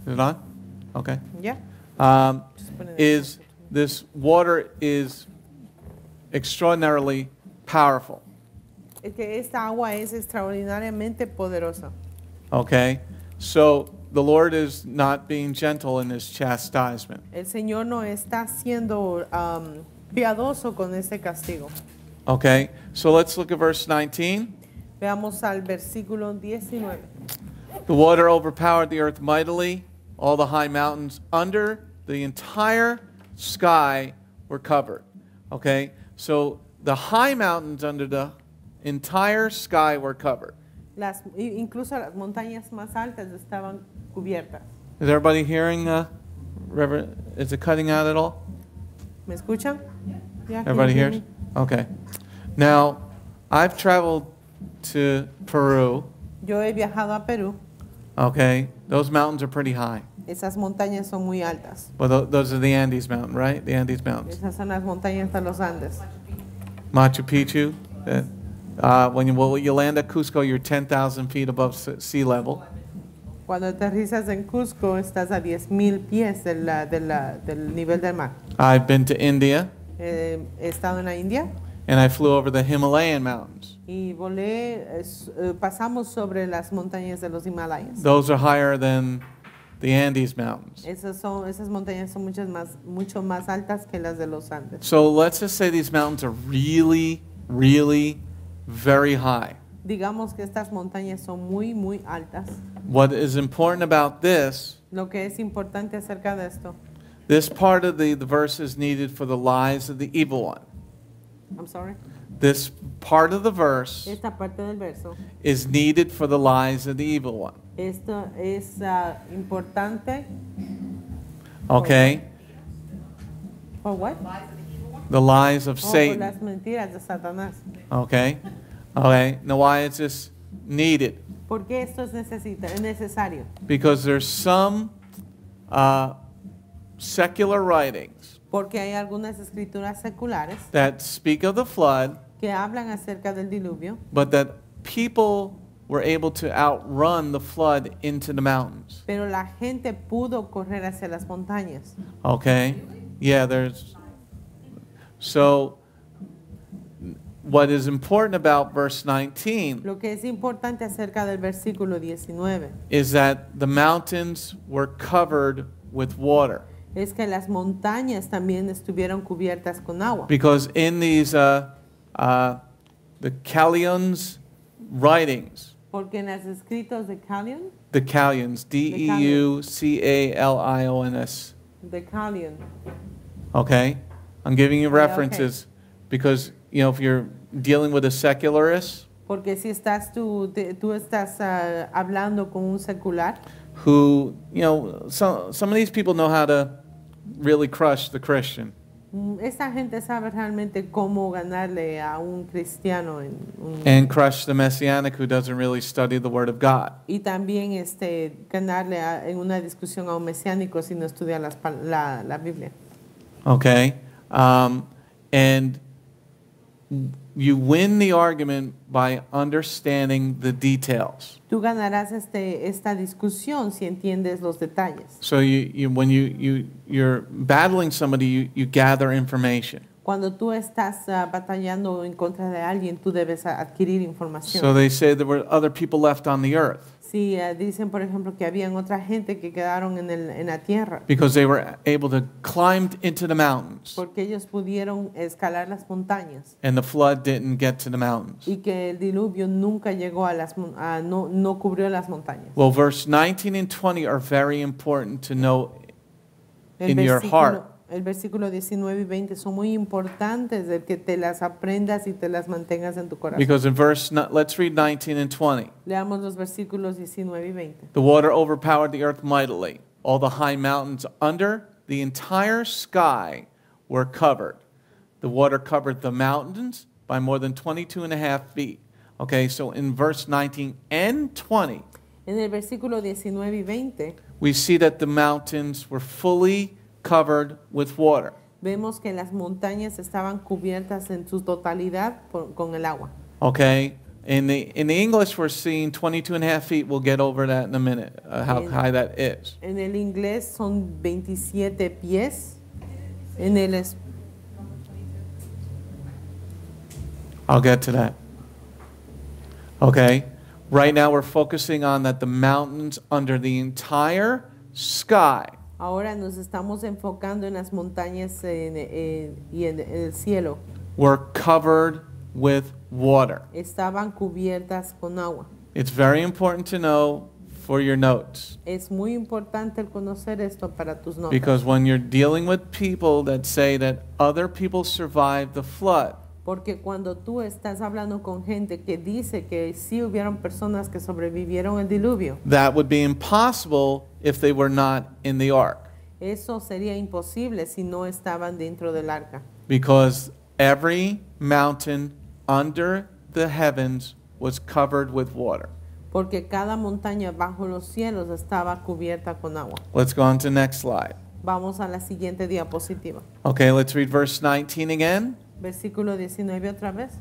Is it on? Okay. Yeah. Is this water is extraordinarily powerful. Es que esta agua es extraordinariamente poderosa. Okay? So the Lord is not being gentle in his chastisement. El Señor no está siendo piadoso con este castigo. Okay? So let's look at verse 19. Veamos al versículo 19. The water overpowered the earth mightily. All the high mountains under the entire sky were covered. Okay? So the high mountains under the entire sky were covered. Incluso las montañas más altas estaban cubiertas. Is everybody hearing, Reverend? Is it cutting out at all? ¿Me escuchan? Yeah, Everybody can you hear hears? me? Okay. Now, I've traveled to Peru. Yo he viajado a Perú. Okay. Those mountains are pretty high. Esas montañas son muy altas. Well, those are the Andes Mountain, right? The Andes Mountains. Esas son las montañas de los Andes. Machu Picchu. When you land at Cusco, you're 10,000 feet above sea level. Cuando aterrizas en Cusco, estás a 10,000 pies del nivel del mar. I've been to India. He estado en la India and I flew over the Himalayan mountains. y pasamos sobre las montañas de los Himalayas. Those are higher than the Andes mountains. Esas montañas son mucho más altas que las de los Andes. So let's just say these mountains are really, really very high. Digamos que estas montañas son muy altas. What is important about this, Lo que es importante acerca de esto, this part of the verse is needed for the lies of the evil one. I'm sorry, This part of the verse esta parte del verso, is needed for the lies of the evil one. esto es importante. Okay? ¿Por what? The lies of Por Satan. las mentiras de Satanás. Okay? Okay. Now why is this needed? ¿Por qué esto es necesario? Because there's some secular writings Porque hay algunas escrituras seculares that speak of the flood, que hablan acerca del diluvio, but that people were able to outrun the flood into the mountains. pero la gente pudo correr hacia las montañas. Okay? Yeah, so what is important about verse 19 Lo que es importante acerca del versículo 19 is that the mountains were covered with water. es que las montañas también estuvieron cubiertas con agua. Because in these, the Callions writings, Porque en los escritos de Callion, the Callions, Deucalions, de Callion, okay? I'm giving you Yeah, okay. references because, you know, if you're dealing with a secularist porque si estás tú estás hablando con un secular, who, you know, some of these people know how to really crush the Christian. esa gente sabe realmente cómo ganarle a un cristiano And crush the Messianic who doesn't really study the Word of God. y también ganarle en una discusión a un mesiánico si no estudia la Biblia. Okay? And you win the argument by understanding the details. Tú ganarás esta discusión si entiendes los detalles. So when you're battling somebody, you gather information. Cuando tú estás batallando en contra de alguien, tú debes adquirir información. So they say there were other people left on the earth Si dicen, por ejemplo, que habían otra gente que quedaron en la tierra, because they were able to climb into the mountains porque ellos pudieron escalar las montañas and the flood didn't get to the mountains. y que el diluvio nunca llegó no cubrió las montañas. Well, verse 19 and 20 are very important to know El in your heart. El versículo 19 y 20 son muy importantes de que te las aprendas y te las mantengas en tu corazón. Because let's read 19 and 20. Leamos los versículos 19 y 20. The water overpowered the earth mightily. All the high mountains under the entire sky were covered. The water covered the mountains by more than 22.5 feet. Okay, so in verse 19 and 20, En el versículo 19 y 20 we see that the mountains were fully covered with water. vemos que las montañas estaban cubiertas en su totalidad con el agua. Okay, in the English we're seeing 22.5 feet. We'll get over that in a minute, how high that is. En el inglés son 27 pies. En el I'll get to that. Okay, right now we're focusing on that the mountains under the entire sky ahora nos estamos enfocando en las montañas y en el cielo. were covered with water. Estaban cubiertas con agua. It's very important to know for your notes. Es muy importante el conocer esto para tus notas. Because when you're dealing with people that say that other people survived the flood, Porque cuando tú estás hablando con gente que dice que sí hubieron personas que sobrevivieron el diluvio, that would be impossible if they were not in the ark. eso sería imposible si no estaban dentro del arca. Because every mountain under the heavens was covered with water. Porque cada montaña bajo los cielos estaba cubierta con agua. Let's go on to the next slide. Vamos a la siguiente diapositiva. Okay, let's read verse 19 again. Versículo 19 otra vez.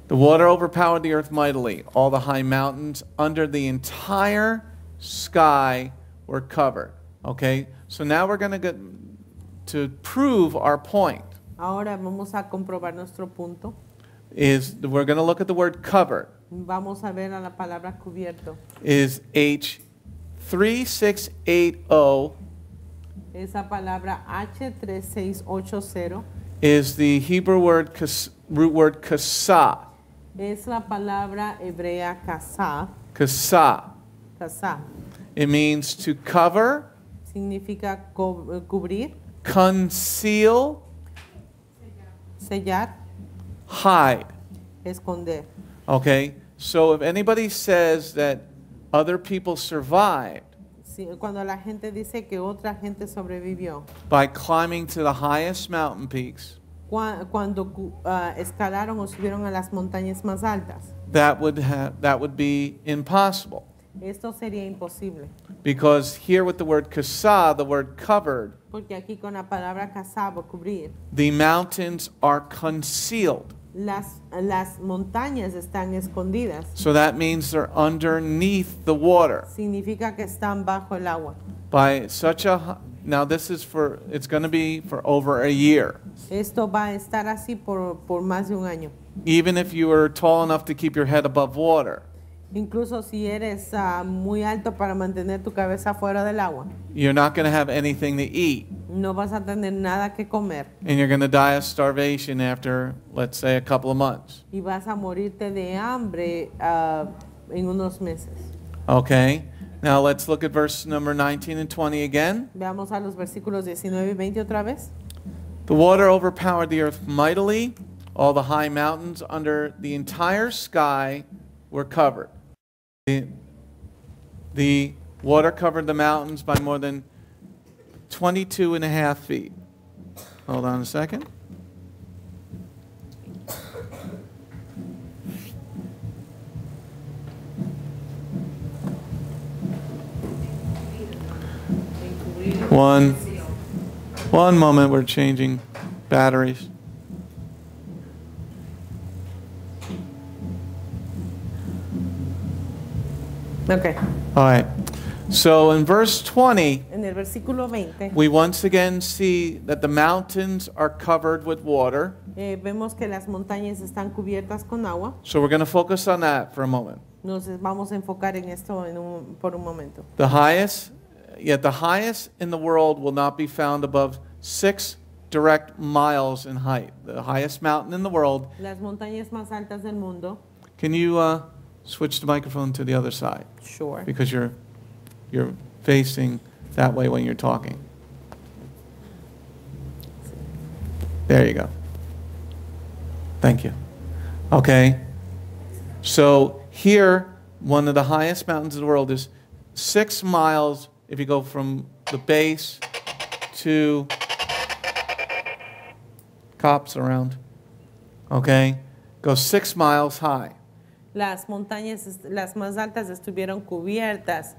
The water overpowered the earth mightily. All the high mountains under the entire sky were covered. Okay, so now we're going to get to prove our point. Ahora vamos a comprobar nuestro punto. We're going to look at the word covered. Vamos a ver a la palabra cubierto. Is H3680 Esa palabra H3680 is the Hebrew word root word kasa. es la palabra hebrea kasá. Kasa. Kasá It means to cover, significa cubrir, conceal, sellar, hide. esconder. Okay? So if anybody says that other people survived Sí, cuando la gente dice que otra gente sobrevivió, by climbing to the highest mountain peaks, cuando escalaron o subieron a las montañas más altas, that would be impossible. esto sería imposible. Because here with the word kasa, the word covered, Porque aquí con la palabra casabo, cubrir, the mountains are concealed. las montañas están escondidas. So that means they're underneath the water. Significa que están bajo el agua. By such a now this is it's going to be for over a year. Esto va a estar así por más de un año. Even if you are tall enough to keep your head above water, Incluso si eres muy alto para mantener tu cabeza fuera del agua, you're not going to have anything to eat. no vas a tener nada que comer And you're going to die of starvation after, let's say, a couple of months. y vas a morirte de hambre en unos meses. Okay? Now let's look at verse number 19 and 20 again. Veamos a los versículos 19 y 20 otra vez. The water overpowered the earth mightily. All the high mountains under the entire sky were covered. The water covered the mountains by more than 22.5 feet. Hold on a second. One moment, we're changing batteries. Okay. All right. So in verse 20, En el versículo 20 we once again see that the mountains are covered with water. vemos que las montañas están cubiertas con agua. So we're going to focus on that for a moment. Nos vamos a enfocar en esto por un momento. The highest in the world will not be found above 6 direct miles in height. The highest mountain in the world. Las montañas más altas del mundo. Can you switch the microphone to the other side? Sure. Because you're facing that way when you're talking. There you go. Thank you. Okay. So here, one of the highest mountains in the world is 6 miles if you go from the base to cops around. Okay? Goes 6 miles high. Las montañas, las más altas estuvieron cubiertas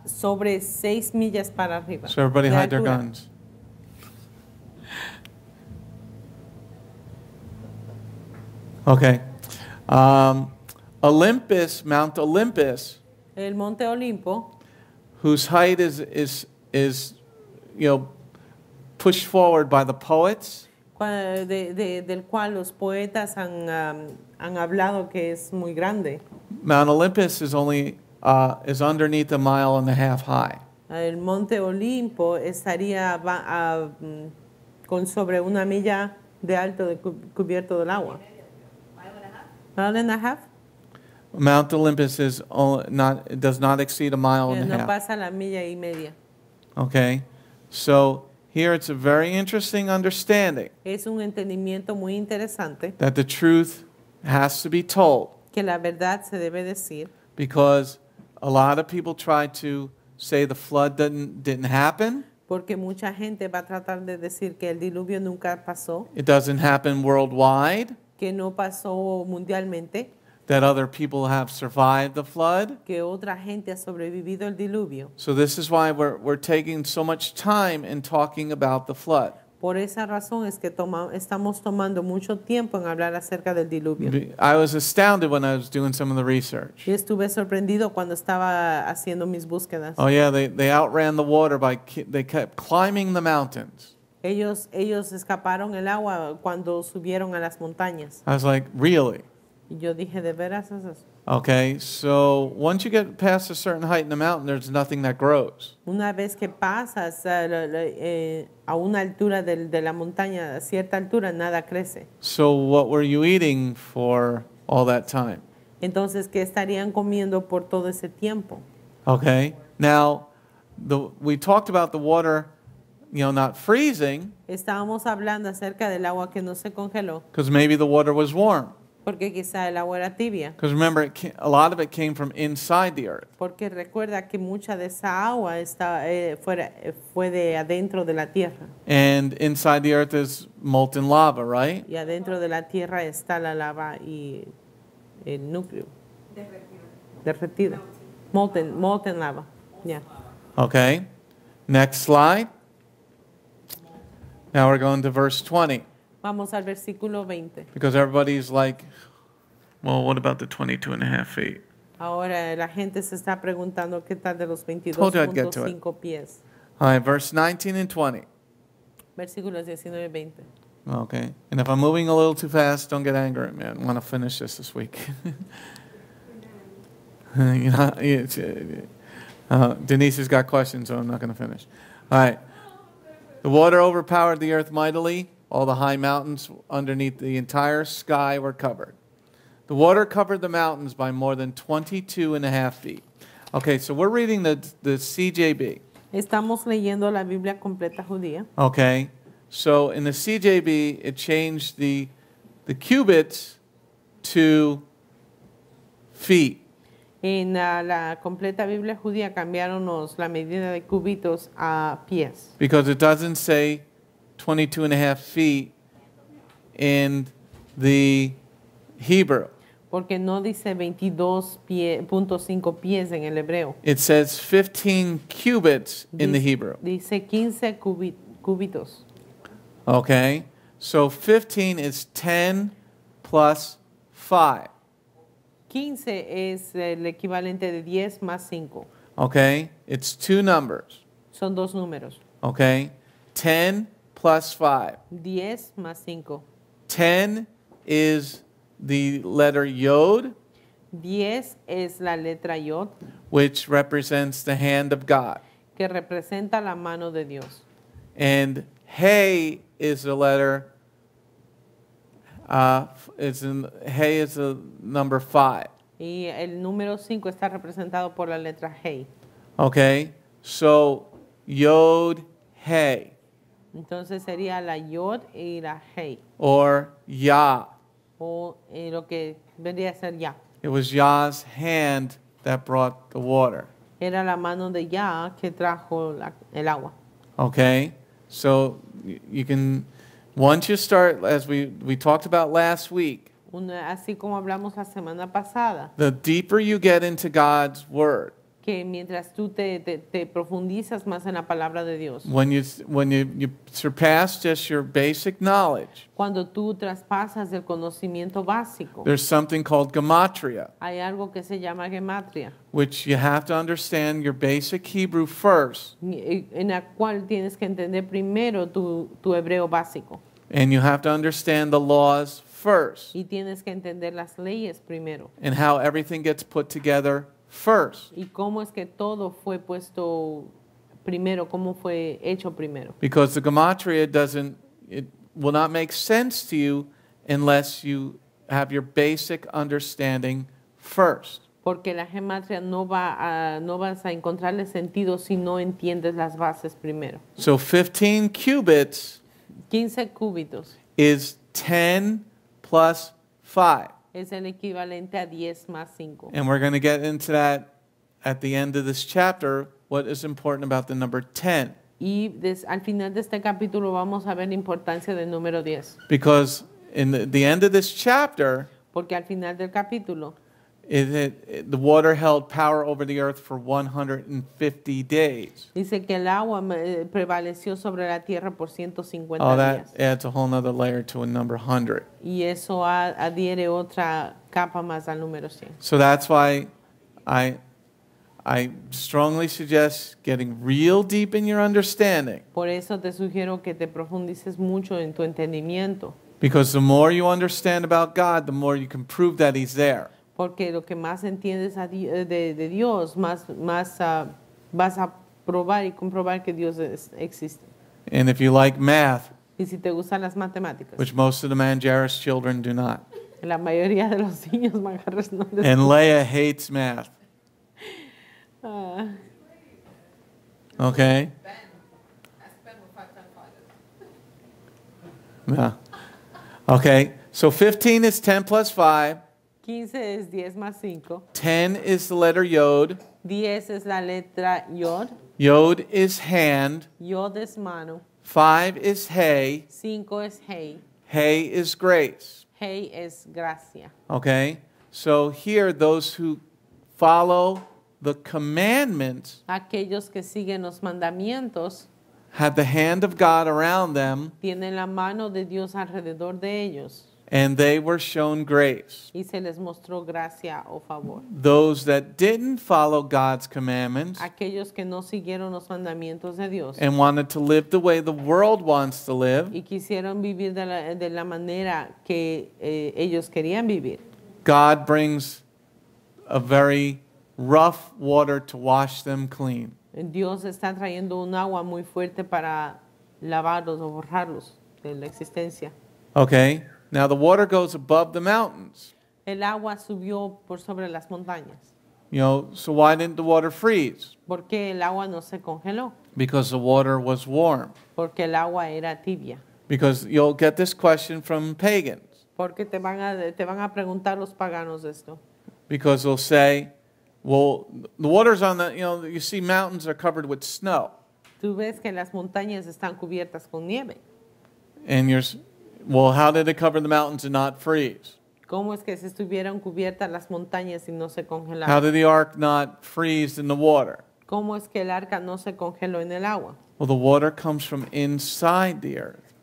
sobre 6 millas para arriba. So everybody de hide their altura. guns. Okay. Olympus, Mount Olympus, El Monte Olimpo, whose height is pushed forward by the poets. del cual los poetas han hablado que es muy grande. Mount Olympus is only is underneath 1.5 miles high. El Monte Olimpo estaría con sobre 1 milla de alto cubierto del agua. Mile and a half? Mount Olympus is does not exceed 1.5 miles. No pasa la milla y media. Okay, so here it's a very interesting understanding Es un entendimiento muy interesante that the truth has to be told, que la verdad se debe decir, because a lot of people try to say the flood didn't happen. porque mucha gente va a tratar de decir que el diluvio nunca pasó, It doesn't happen worldwide, que no pasó mundialmente, that other people have survived the flood. que otra gente ha sobrevivido el diluvio. So this is why we're taking so much time in talking about the flood. Por esa razón es que estamos tomando mucho tiempo en hablar acerca del diluvio. I was astounded when I was doing some of the research. Y estuve sorprendido cuando estaba haciendo mis búsquedas. Oh yeah, they outran the water they kept climbing the mountains. Ellos escaparon el agua cuando subieron a las montañas. I was like, really? Y yo dije, ¿de veras es eso? Okay, so once you get past a certain height in the mountain, there's nothing that grows. Una vez que pasas a una altura de la montaña, a cierta altura, nada crece. So what were you eating for all that time? Entonces, ¿qué estarían comiendo por todo ese tiempo? Okay, now we talked about the water, not freezing, Estábamos hablando acerca del agua que no se congeló, because maybe the water was warm. porque quizá el agua era tibia. Because remember, a lot of it came from inside the earth. Porque recuerda que mucha de esa agua fue de adentro de la tierra. And inside the earth is molten lava, right? Y adentro de la tierra está la lava y el núcleo. Derretida. Molten lava. Yeah. Okay, next slide. Now we're going to verse 20. Vamos al versículo 20. Because everybody's like, well, what about the 22 and a half feet? Ahora la gente se está preguntando qué tal de los Told you I'd get to it. 22.5 pies. All right, verse 19 and 20. Versículos 19 y 20. Okay, and if I'm moving a little too fast, don't get angry at me. I want to finish this week. Denise has got questions, so I'm not going to finish. All right. The water overpowered the earth mightily. All the high mountains underneath the entire sky were covered. The water covered the mountains by more than 22 and a half feet. Okay, so we're reading the CJB. Estamos leyendo la Biblia completa judía. Okay, so in the CJB, it changed the cubits to feet. En la completa Biblia judía cambiaron la medida de cubitos a pies. Because it doesn't say 22 and a half feet in the Hebrew. Porque no dice 22.5 pies en el hebreo. It says 15 cubits in the Hebrew. Dice 15 cubitos. Okay, so 15 is 10 plus 5. 15 es el equivalente de 10 más 5. Okay, it's two numbers. Son dos números. Okay, 10 plus 5. 10 más 5. 10 is the letter Yod, 10 es la letra Yod, which represents the hand of God. que representa la mano de Dios. And Hey is the letter, Hey is the number 5. Y el número 5 está representado por la letra Hey. Okay, so Yod, Hey, Entonces sería la Yod y la Hey. or Yah. O lo que vendría a ser Yah. It was Yah's hand that brought the water. Era la mano de Yah que trajo el agua. Okay, so you can, once you start, as we talked about last week, Así como hablamos la semana pasada, the deeper you get into God's word, que mientras tú te profundizas más en la palabra de Dios, when you surpass just your basic knowledge, cuando tú traspasas el conocimiento básico, there's something called gematria, hay algo que se llama gematria, which you have to understand your basic Hebrew first, en la cual tienes que entender primero tu hebreo básico and you have to understand the laws first, y tienes que entender las leyes primero and how everything gets put together first. y cómo es que todo fue puesto primero, cómo fue hecho primero. Because the gematria it will not make sense to you unless you have your basic understanding first. Porque la gematria no vas a encontrarle sentido si no entiendes las bases primero. So 15 cubits 15 cúbitos is 10 plus 5. es el equivalente a 10 más 5. And we're going to get into that at the end of this chapter, what is important about the number 10. Y al final de este capítulo vamos a ver la importancia del número 10. Because in the end of this chapter, Porque al final del capítulo, the water held power over the earth for 150 days. dice que el agua prevaleció sobre la tierra por 150 Oh, that días. adds a whole nother layer to a number 100. Y eso adhiere otra capa más al número 100. So that's why I I strongly suggest getting real deep in your understanding. Por eso te sugiero que te profundices mucho en tu entendimiento. Because the more you understand about God, the more you can prove that He's there. Porque lo que más entiendes de Dios, más vas a probar y comprobar que Dios existe. And if you like math, Y si te gustan las matemáticas, which most of the Manjaris children do not, la mayoría de los niños manjarres no les and Leia hates math. Okay? Yeah. Okay, so 15 is 10 plus 5. 15 es 10 más 5. 10 is the letter Yod. 10 es la letra Yod. Yod is hand. Yod es mano. 5 is Hey. 5 es Hey. Hey is grace. Hey es gracia. Okay? So here, those who follow the commandments Aquellos que siguen los mandamientos have the hand of God around them, tienen la mano de Dios alrededor de ellos and they were shown grace. y se les mostró gracia o favor. Those that didn't follow God's commandments Aquellos que no siguieron los mandamientos de Dios and wanted to live the way the world wants to live, y quisieron vivir de la manera que ellos querían vivir, God brings a very rough water to wash them clean. Dios está trayendo un agua muy fuerte para lavarlos o borrarlos de la existencia. Okay? Now the water goes above the mountains. El agua subió por sobre las montañas. You know, so why didn't the water freeze? ¿Por qué el agua no se congeló? Because the water was warm. Porque el agua era tibia. Because you'll get this question from pagans. Porque te van a preguntar los paganos esto. Because they'll say, well, the water's on the, you see mountains are covered with snow. Tú ves que las montañas están cubiertas con nieve. And well, how did it cover the mountains and not freeze? ¿Cómo es que se estuvieran cubiertas las montañas y no se How congelaron? did the ark not freeze in the water? ¿Cómo es que el arca no se congeló en el agua? Well, the water comes from inside the earth.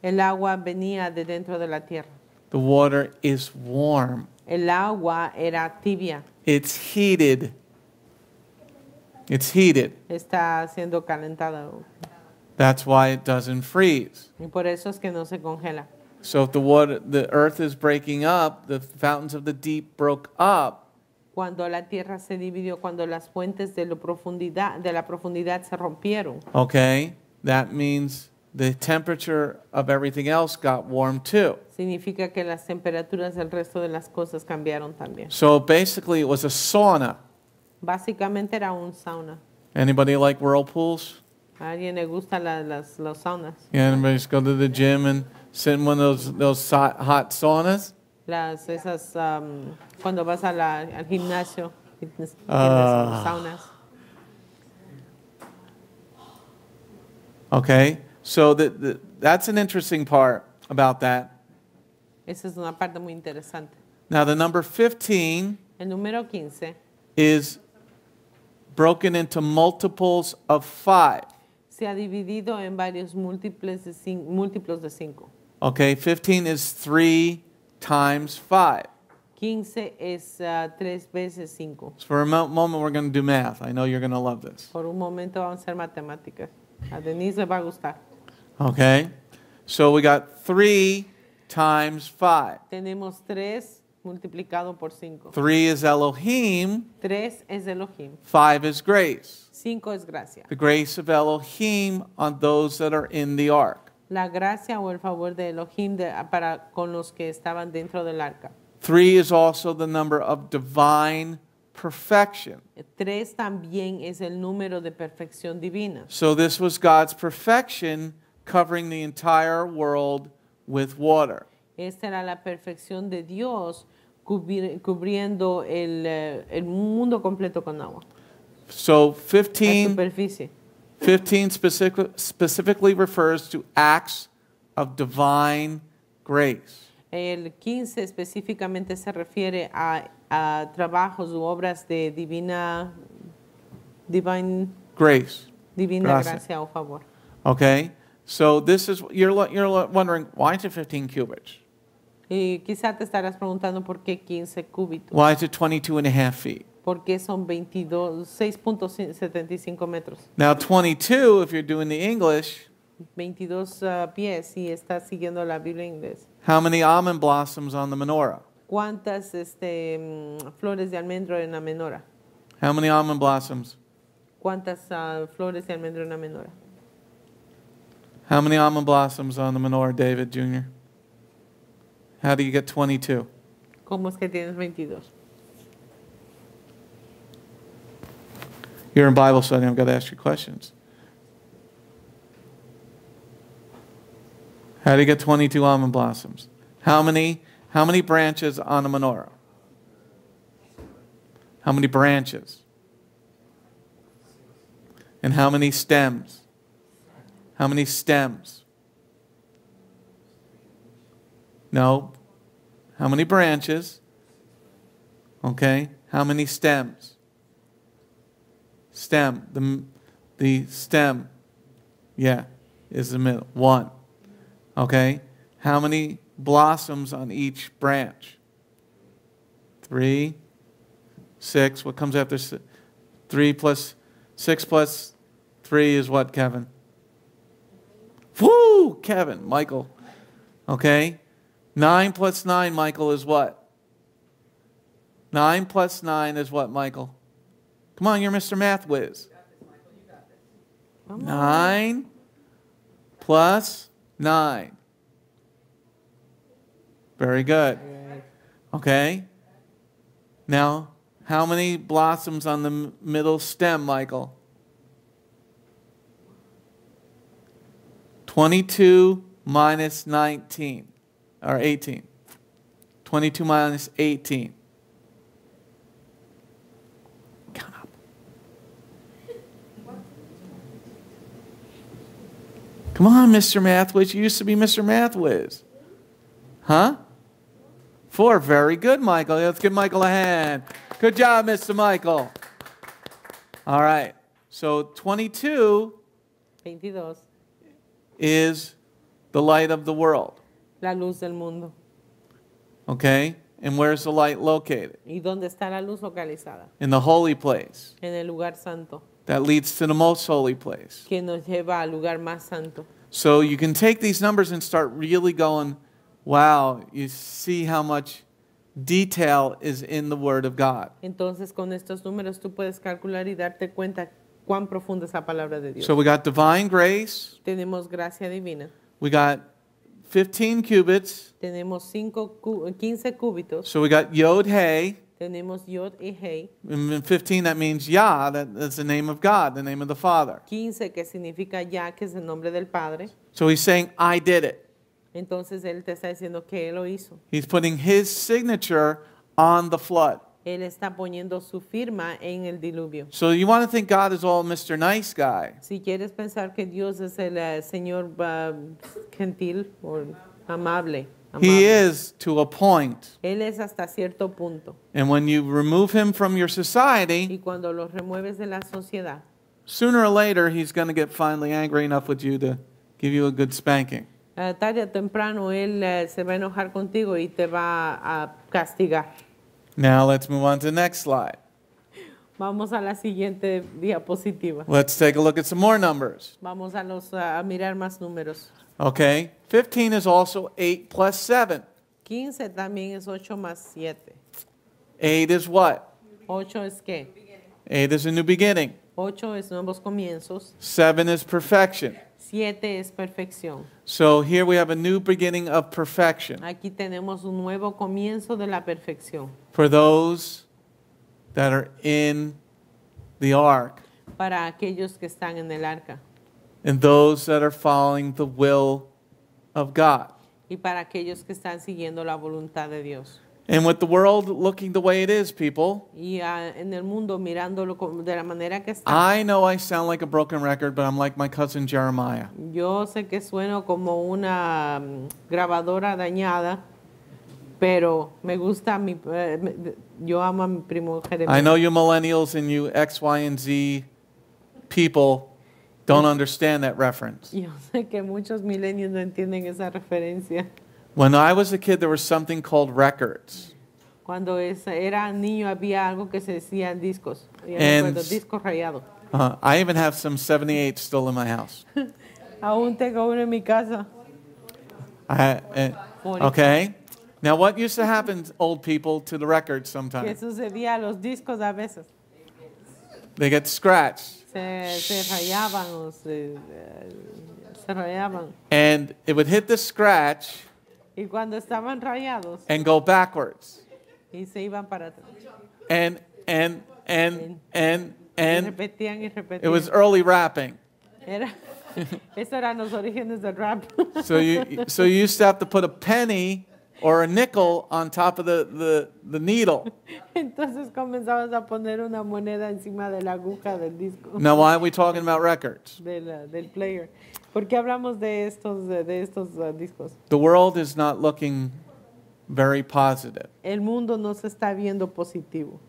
El agua venía de dentro de la tierra. The water is warm. El agua era tibia. It's heated. It's heated. Está siendo calentada. That's why it doesn't freeze. Y por eso es que no se congela. So if the earth is breaking up, the fountains of the deep broke up, Cuando la tierra se dividió, cuando las fuentes de la profundidad se rompieron, okay, that means the temperature of everything else got warm too. significa que las temperaturas del resto de las cosas cambiaron también. So basically it was a sauna. Básicamente era un sauna. Anybody like whirlpools? ¿A alguien le gustan los saunas? Yeah, anybody's go to the gym and sit in one of those hot saunas? Cuando vas al gimnasio, tienes saunas. Okay, so that's an interesting part about that. Esa es una parte muy interesante. Now the number 15 El número 15 is broken into multiples of 5. se ha dividido en varios múltiplos de 5. Okay, 15 is 3 times 5. 15 es 3 veces 5. So for a moment we're going to do math. I know you're going to love this. Por un momento vamos a hacer matemáticas. A Denise le va a gustar. Okay, so we got 3 times 5. Tenemos 3 multiplicado por 5. 3 is Elohim, 3 es Elohim. 5 is grace. 5 es gracia. The grace of Elohim on those that are in the ark. La gracia o el favor de Elohim para con los que estaban dentro del arca. 3 is also the number of divine perfection. 3 también es el número de perfección divina. So this was God's perfection covering the entire world with water. Esta era la perfección de Dios cubriendo el mundo completo con agua. So La 15 superficie. specifically refers to acts of divine grace. El 15 específicamente se refiere a trabajos u obras de divina Grace. gracia o favor. Okay? So this is, you're wondering, why is it 15 cubits? Y quizá te estarás preguntando por qué 15 cúbitos. Why is it 22 and a half feet? ¿Por qué son 6.75 metros? Now 22, if you're doing the English, 22 pies si estás siguiendo la Biblia en inglés. how many almond blossoms on the menorah? ¿Cuántas flores de almendro en la menora? How many almond blossoms? ¿Cuántas flores de almendro en la menora? How many almond blossoms on the menorah, David Jr.? How do you get 22? ¿Cómo es que tienes 22? You're in Bible study, I've got to ask you questions. How do you get 22 almond blossoms? How many branches on a menorah? How many branches? And how many stems? How many stems? No. How many branches? Okay. How many stems? Stem. The stem. Yeah. Is the middle. 1. Okay. How many blossoms on each branch? 3. 6. What comes after 3 plus 6 plus 3 is what, Kevin? Woo! Kevin, Michael. Okay. 9 plus 9, Michael, is what? 9 plus 9 is what, Michael? Come on, you're Mr. Math Whiz. 9 plus 9. Very good. Okay. Now, how many blossoms on the middle stem, Michael? 22 minus 19, or 18. 22 minus 18. Count up. Come on, Mr. Math Whiz. You used to be Mr. Math Whiz. Huh? 4. Very good, Michael. Let's give Michael a hand. Good job, Mr. Michael. All right. So 22 is the light of the world. La luz del mundo. Okay? And where's the light located? ¿Y dónde está la luz localizada? In the holy place. En el lugar santo, That leads to the most holy place. que nos lleva al lugar más santo. So you can take these numbers and start really going, wow, you see how much detail is in the Word of God. Entonces, con estos números tú puedes calcular y darte cuenta cuán profunda es la palabra de Dios. So we got divine grace. Tenemos gracia divina. We got 15 cubits. Tenemos 15 cúbitos. So we got Yod Hey. Tenemos Yod y Hei. In 15, that means Yah. That's the name of God, the name of the Father. 15, que significa Ya, que es el nombre del Padre. So he's saying, I did it. Entonces Él te está diciendo que Él lo hizo. He's putting his signature on the flood. Él está poniendo su firma en el diluvio. So you want to think God is all Mr. Nice Guy. Si quieres pensar que Dios es el Señor gentil o amable. He is to a point. Él es hasta cierto punto. And when you remove him from your society, Y cuando lo remueves de la sociedad, sooner or later he's going to get finally angry enough with you to give you a good spanking. tarde o temprano Él se va a enojar contigo y te va a castigar. Now let's move on to the next slide. Vamos a la siguiente diapositiva. Let's take a look at some more numbers. Vamos a mirar más números. Okay, 15 is also 8 plus 7. 15 también es 8 más 7. 8 is what? 8 es qué? 8 is a new beginning. 8 es nuevos comienzos. 7 is perfection. 7 es perfección. So here we have a new beginning of perfection Aquí tenemos un nuevo comienzo de la perfección for those that are in the ark para aquellos que están en el arca and those that are following the will of God. y para aquellos que están siguiendo la voluntad de Dios. And with the world looking the way it is, people, Y en el mundo mirándolo de la manera que está. I know I sound like a broken record, but I'm like my cousin Jeremiah. Yo sé que sueno como una grabadora dañada, pero me gusta yo amo a mi primo I Jeremías. know you millennials and you X, Y, and Z people don't understand that reference. Yo sé que muchos milenios no entienden esa referencia. When I was a kid, there was something called records. Cuando era niño había algo que se decían discos. Yo And- recuerdo, discos rayados. I even have some 78 still in my house. Aún tengo uno en mi casa. Okay. Now, what used to happen, old people, to the records ¿Qué sometimes? sucedía a los discos a veces? They get scratched. Se rayaban o se rayaban. And it would hit the scratch Y cuando estaban rayados and go backwards. y se iban para atrás. And Y repetían y repetían. it was early rapping. Eso eran los orígenes del rap. So you used to have to put a penny or a nickel on top of the needle. Entonces comenzamos a poner una moneda encima de la aguja del disco, Now, why are we talking about records? del player. ¿Por qué hablamos de estos discos? The world is not looking very positive. El mundo no se está viendo positivo.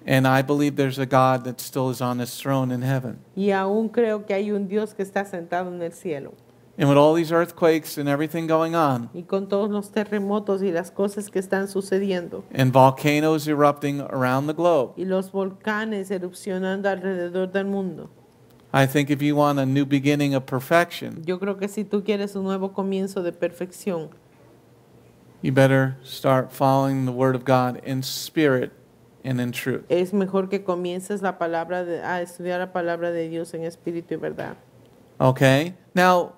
And I believe there's a God that still is on his throne in heaven. Y aún creo que hay un Dios que está sentado en el cielo. And with all these earthquakes and everything going on, Y con todos los terremotos y las cosas que están sucediendo, and volcanoes erupting around the globe, y los volcanes erupcionando alrededor del mundo, I think if you want a new beginning of perfection, yo creo que si tú quieres un nuevo comienzo de perfección, you better start following the Word of God in spirit and in truth. es mejor que comiences a estudiar la palabra de Dios en espíritu y verdad. Okay? Now,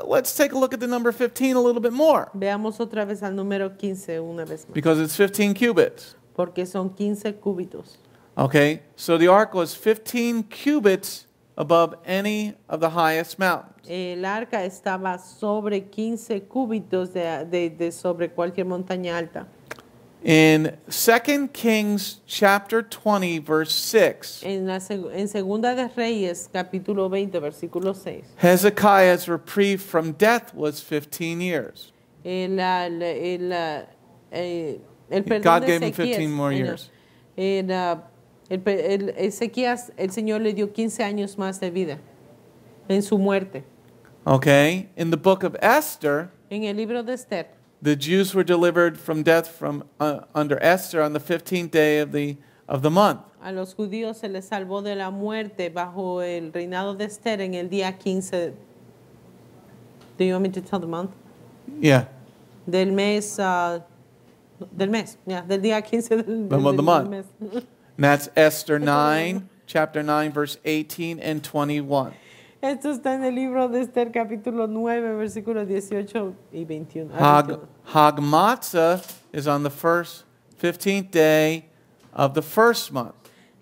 let's take a look at the number 15 a little bit more, Veamos otra vez al número 15 una vez más, because it's 15 cubits. porque son 15 cúbitos. Okay? So the ark was 15 cubits above any of the highest mountains. El arca estaba sobre 15 cúbitos de sobre cualquier montaña alta. In 2 Kings chapter 20, verse 6, En Segunda de Reyes, capítulo 20, versículo 6. Hezekiah's reprieve from death was 15 years. El perdón God de gave him Ezequías, 15 more years. Ezequías, el Señor le dio 15 años más de vida en su muerte. Okay? In the book of Esther, En el libro de Esther, the Jews were delivered from death from under Esther on the 15th day of the month. a los judíos se les salvó de la muerte bajo el reinado de Esther en el día 15. Do you want me to tell the month? Yeah. Del mes, yeah, del día 15 del The month. mes. And that's Esther 9, chapter 9, verse 18 and 21. Esto está en el libro de Esther, capítulo 9, versículos 18 y 21. Hag Matzah is on the 15th day of the first month.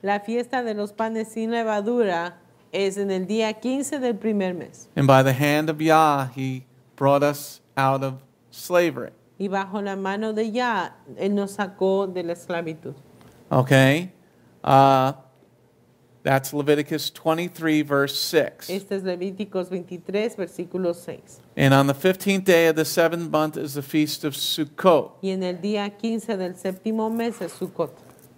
La fiesta de los panes sin levadura es en el día 15 del primer mes. And by the hand of Yah, he brought us out of slavery. Y bajo la mano de Yah, Él nos sacó de la esclavitud. Okay? That's Leviticus 23, verse 6. Este es Levíticos 23, versículo 6. And on the 15th day of the seventh month is the feast of Sukkot. Y en el día 15 del séptimo mes es Sukkot.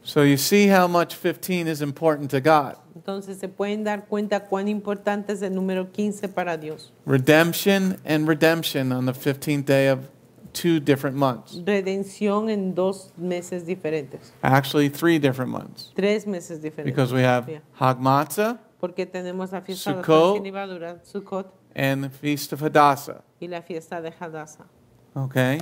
So you see how much 15 is important to God. Entonces se pueden dar cuenta cuán importante es el número 15 para Dios. Redemption and redemption on the 15th day of 2 different months. Redención en 2 meses diferentes. Actually, 3 different months. 3 meses diferentes. Because we have Yeah. Hag Matzah Porque tenemos la fiesta de los Sukkot. panes sin levadura, Sukkot, and the feast of Hadassah. y la fiesta de Hadassah. Okay?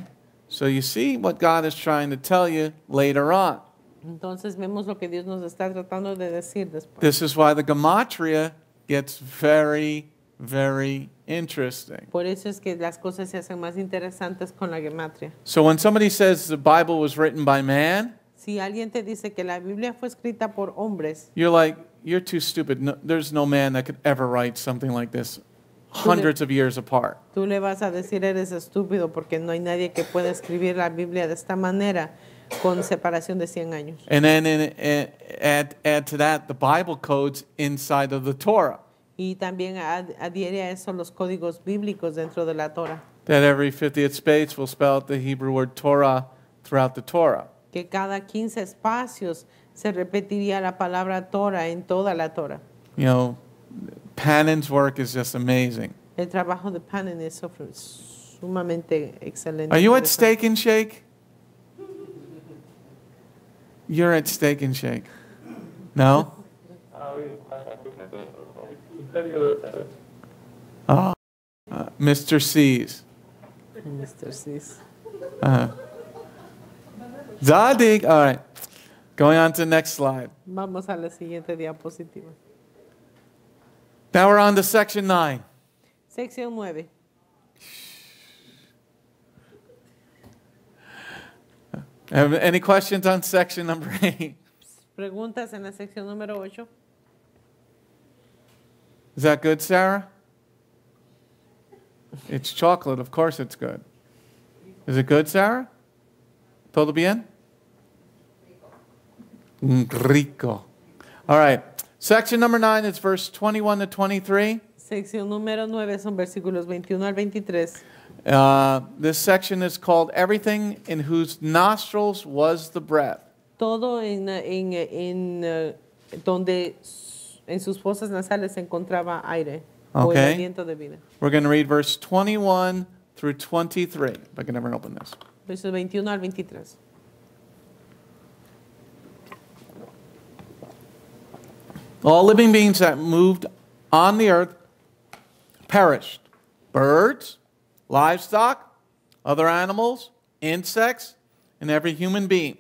So you see what God is trying to tell you later on. Entonces vemos lo que Dios nos está tratando de decir después. This is why the Gematria gets very, very interesting. Por eso es que las cosas se hacen más interesantes con la gematria. So when somebody says the Bible was written by man, Si alguien te dice que la Biblia fue escrita por hombres, you're like, you're too stupid. No, there's no man that could ever write something like this hundreds of years apart. tú le vas a decir eres estúpido porque no hay nadie que pueda escribir la Biblia de esta manera con separación de 100 años. And then add to that the Bible codes inside of the Torah. Y también adhiere a eso los códigos bíblicos dentro de la Torah. That every 50th space will spell out the Hebrew word Torah throughout the Torah. Que cada 15 espacios se repetiría la palabra Torah en toda la Torah. You know, Panin's work is just amazing. El trabajo de Panin es Sumamente excelente. Are you at interesante. Steak and Shake? You're at Steak and Shake. No? Oh, Mr. C's. Mr. Cis. Zadig. All right. Going on to the next slide. Vamos a la siguiente diapositiva. Now we're on to section 9. Sección 9. Have any questions on section number 8? Preguntas en la sección número 8. Is that good, Sarah? It's chocolate. Of course it's good. Is it good, Sarah? ¿Todo bien? Rico. All right. Section number 9 is verse 21 to 23. Sección número 9 son versículos 21 al 23. This section is called Everything in Whose Nostrils Was the Breath. Todo donde en sus fosas nasales se encontraba aire o el Okay. aliento de vida. We're going to read verse 21 through 23. If I can ever open this. Versos 21 al 23. All living beings that moved on the earth perished. Birds, livestock, other animals, insects, and every human being.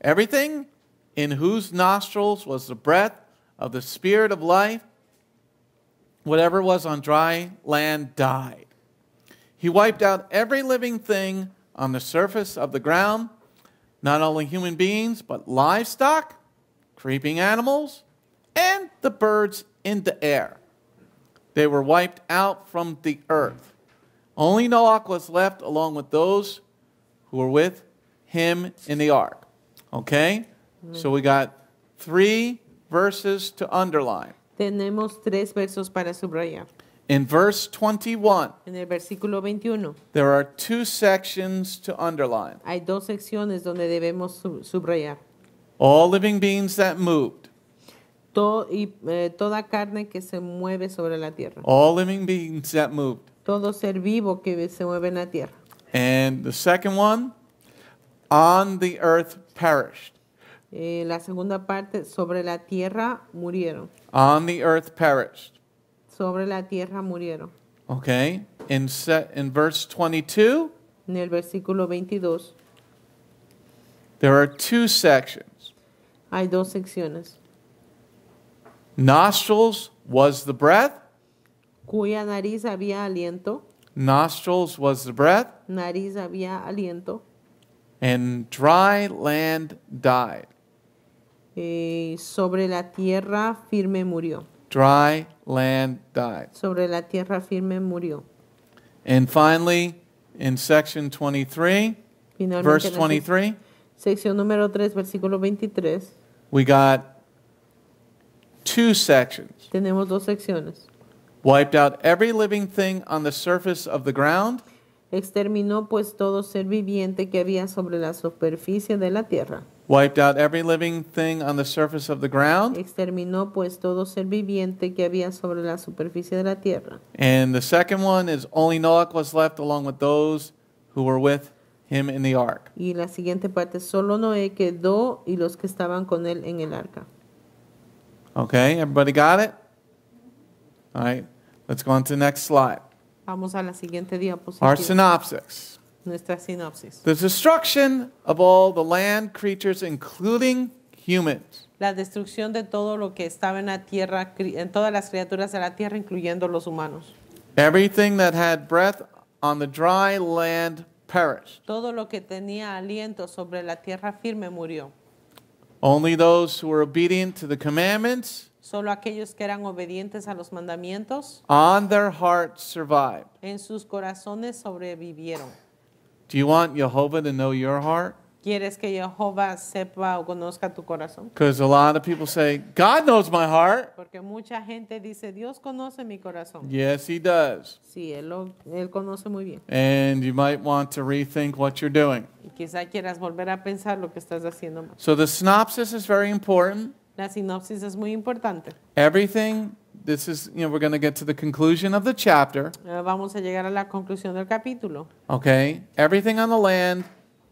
Everything in whose nostrils was the breath of the Spirit of life, whatever was on dry land died. He wiped out every living thing on the surface of the ground, not only human beings, but livestock, creeping animals, and the birds in the air. They were wiped out from the earth. Only Noah was left along with those who were with him in the ark. Okay? So we got 3 verses to underline. Tenemos 3 versos para subrayar. In verse 21, En el versículo 21 there are 2 sections to underline. hay 2 secciones donde debemos subrayar. All living beings that moved. Toda carne que se mueve sobre la tierra. All living beings that moved. Todo ser vivo que se mueve en la tierra. And the second one, on the earth perished. La segunda parte, sobre la tierra murieron. On the earth perished. Sobre la tierra murieron. Okay? In verse 22, En el versículo 22 there are 2 sections. hay 2 secciones. Nostrils was the breath. Cuya nariz había aliento. Nostrils was the breath. Nariz había aliento. And dry land died. Sobre la tierra firme murió. Dry land died. Sobre la tierra firme murió. And finally, in section 23, Finalmente, verse en la 23, sección número 3, versículo 23, we got 2 sections. tenemos 2 secciones. Wiped out every living thing on the surface of the ground. Exterminó pues todo ser viviente que había sobre la superficie de la tierra. Wiped out every living thing on the surface of the ground. Exterminó pues todo ser viviente que había sobre la superficie de la tierra. And the second one is only Noah was left along with those who were with him in the ark. Y la siguiente parte, solo Noé quedó y los que estaban con él en el arca. Okay, everybody got it? All right, let's go on to the next slide. Vamos a la siguiente diapositiva. Our synopsis. Nuestra sinopsis. The destruction of all the land creatures, including humans. La destrucción de todo lo que estaba en la tierra, en todas las criaturas de la tierra, incluyendo los humanos. Everything that had breath on the dry land perished. Todo lo que tenía aliento sobre la tierra firme murió. Only those who were obedient to the commandments Solo aquellos que eran obedientes a los mandamientos on their hearts survived. en sus corazones sobrevivieron. Do you want Jehovah to know your heart? ¿Quieres que Jehová sepa o conozca tu corazón? Because a lot of people say, God knows my heart. Porque mucha gente dice, Dios conoce mi corazón. Yes, he does. Sí, él conoce muy bien. And you might want to rethink what you're doing. Y quizá quieras volver a pensar lo que estás haciendo mal. So the synopsis is very important. La sinopsis es muy importante. Everything this is, we're going to get to the conclusion of the chapter. Vamos a llegar a la conclusión del capítulo. Okay? Everything on the land,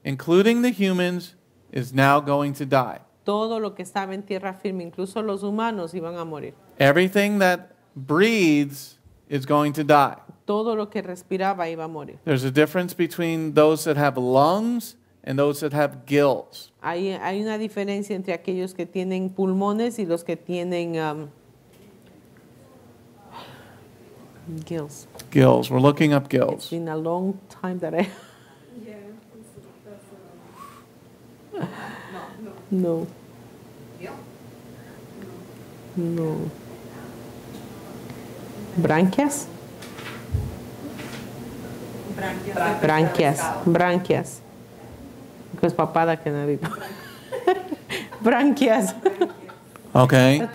including the humans, is now going to die. Todo lo que estaba en tierra firme, incluso los humanos, iban a morir. Everything that breathes is going to die. Todo lo que respiraba iba a morir. There's a difference between those that have lungs and those that have gills. Hay una diferencia entre aquellos que tienen pulmones y los que tienen gills. Gills. We're looking up It's gills. been a long time that I... No. No. Branquias? Branquias. Because papada que no digo. Branquias. Okay?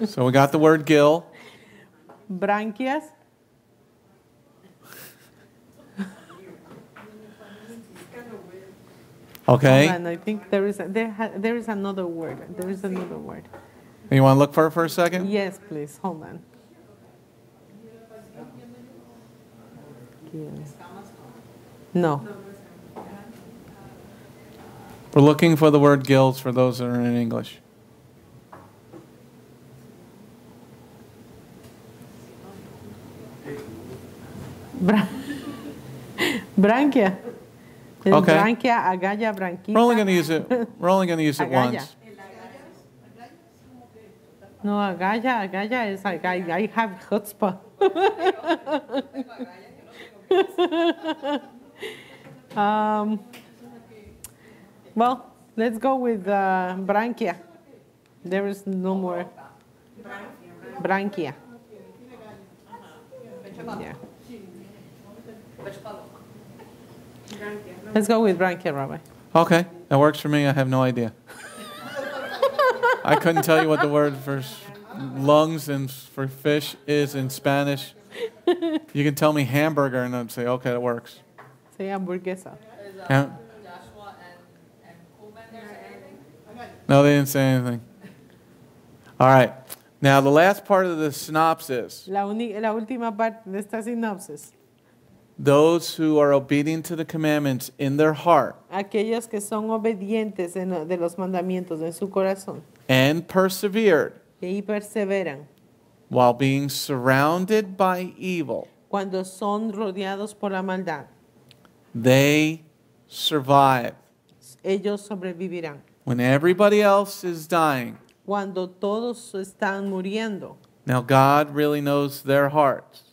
So we got the word gill. Branquias. Okay? Hold on, I think there is another word. There is another word. You want to look for it for a second? Yes, please. Hold on. No. We're looking for the word gills for those that are in English. Branquia. Okay. Branquia, agalla, branquita. We're only going to use it. We're only going to use it Agalla. once. No, agalla is like I have chutzpah. Well, let's go with branquia. There is no more. Branquia. Yeah. Let's go with branquia, Rabbi. Okay, that works for me. I have no idea. I couldn't tell you what the word for lungs and for fish is in Spanish. You can tell me hamburger and I'd say, okay, that works. Say hamburguesa. Yeah. No, they didn't say anything. All right. Now, the last part of the synopsis, La última parte de esta sinopsis. those who are obedient to the commandments in their heart Aquellos que son obedientes de los mandamientos en su corazón and persevered y perseveran while being surrounded by evil, cuando son rodeados por la maldad, they survive. ellos sobrevivirán. When everybody else is dying, Cuando todos están muriendo, now God really knows their hearts.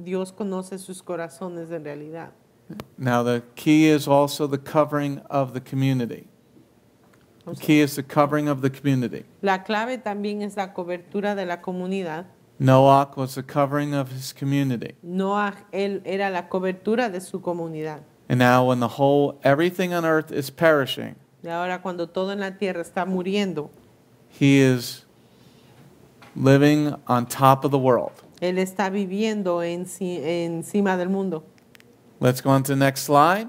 Dios conoce sus corazones en realidad. Now, the key is also the covering of the community. The key is the covering of the community. La clave también es la cobertura de la comunidad. Noah was the covering of his community. Noah, él era la cobertura de su comunidad. And now when everything on earth is perishing, Y ahora cuando todo en la tierra está muriendo, he is living on top of the world. él está viviendo encima del mundo. Let's go on to the next slide.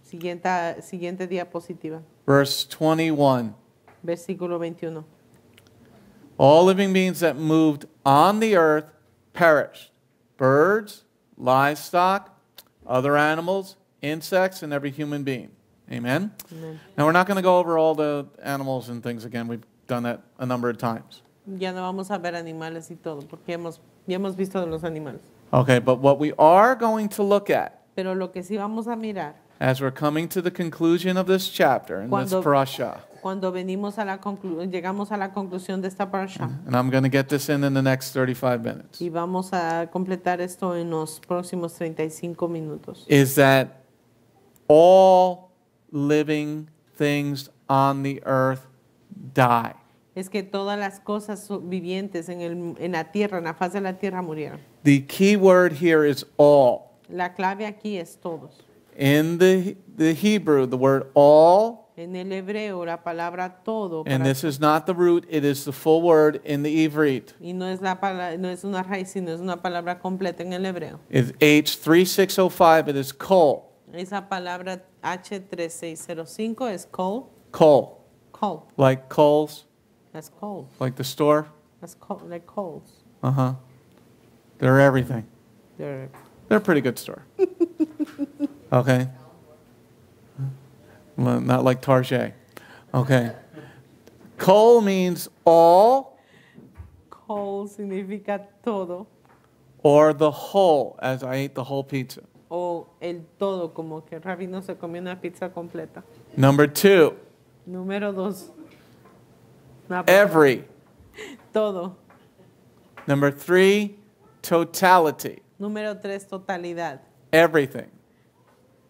Siguiente diapositiva, Verse 21. versículo 21. All living beings that moved on the earth perished. Birds, livestock, other animals, insects, and every human being. Amen? Amen. Now, we're not going to go over all the animals and things again. We've done that a number of times. Ya no vamos a ver animales y todo, porque ya hemos visto de los animales. Okay, but what we are going to look at Pero lo que sí vamos a mirar, as we're coming to the conclusion of this chapter in this parasha, cuando llegamos a la conclusión de esta parasha, and I'm going to get this in the next 35 minutes, y vamos a completar esto en los próximos 35 minutos, is that all living things on the earth die. es que todas las cosas vivientes en la tierra, en la faz de la tierra murieron. The key word here is all. La clave aquí es todos. In the Hebrew, the word all, En el hebreo, la palabra todo, and this is not the root, it is the full word in the Ivrit, y no es una raíz, sino es una palabra completa en el hebreo. is H3605, it is kol. Esa palabra H3605 es kol. Kol. Kol. Like Kohl's, That's kol. like the store. Like coals. Uh-huh. They're everything. They're They're a pretty good store. Okay? Well, not like Target. Okay. Coal means all coal significa todo or the whole, as I ate the whole pizza. o el todo, como que Rabino se comió una pizza completa. Number 2, Número 2. every. Todo. Number 3, totality. Número 3, totalidad. Everything.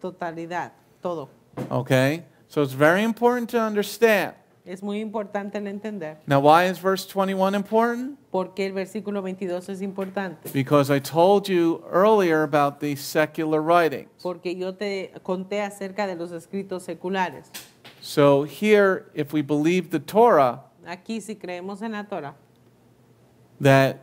Totalidad. Todo. Okay? So it's very important to understand. Es muy importante el entender. Now, why is verse 21 important? ¿Por qué el versículo 22 es importante? Because I told you earlier about the secular writings. Porque yo te conté acerca de los escritos seculares. So here, if we believe the Torah, Aquí, si creemos en la Torah, that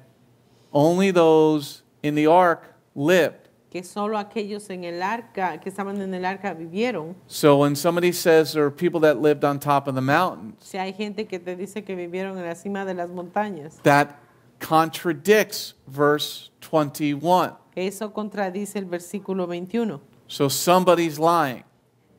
only those in the ark lived. que solo aquellos en el arca, que estaban en el arca vivieron. So when somebody says there are people that lived on top of the mountains, Si hay gente que te dice que vivieron en la cima de las montañas, that contradicts verse 21. eso contradice el versículo 21. So somebody's lying.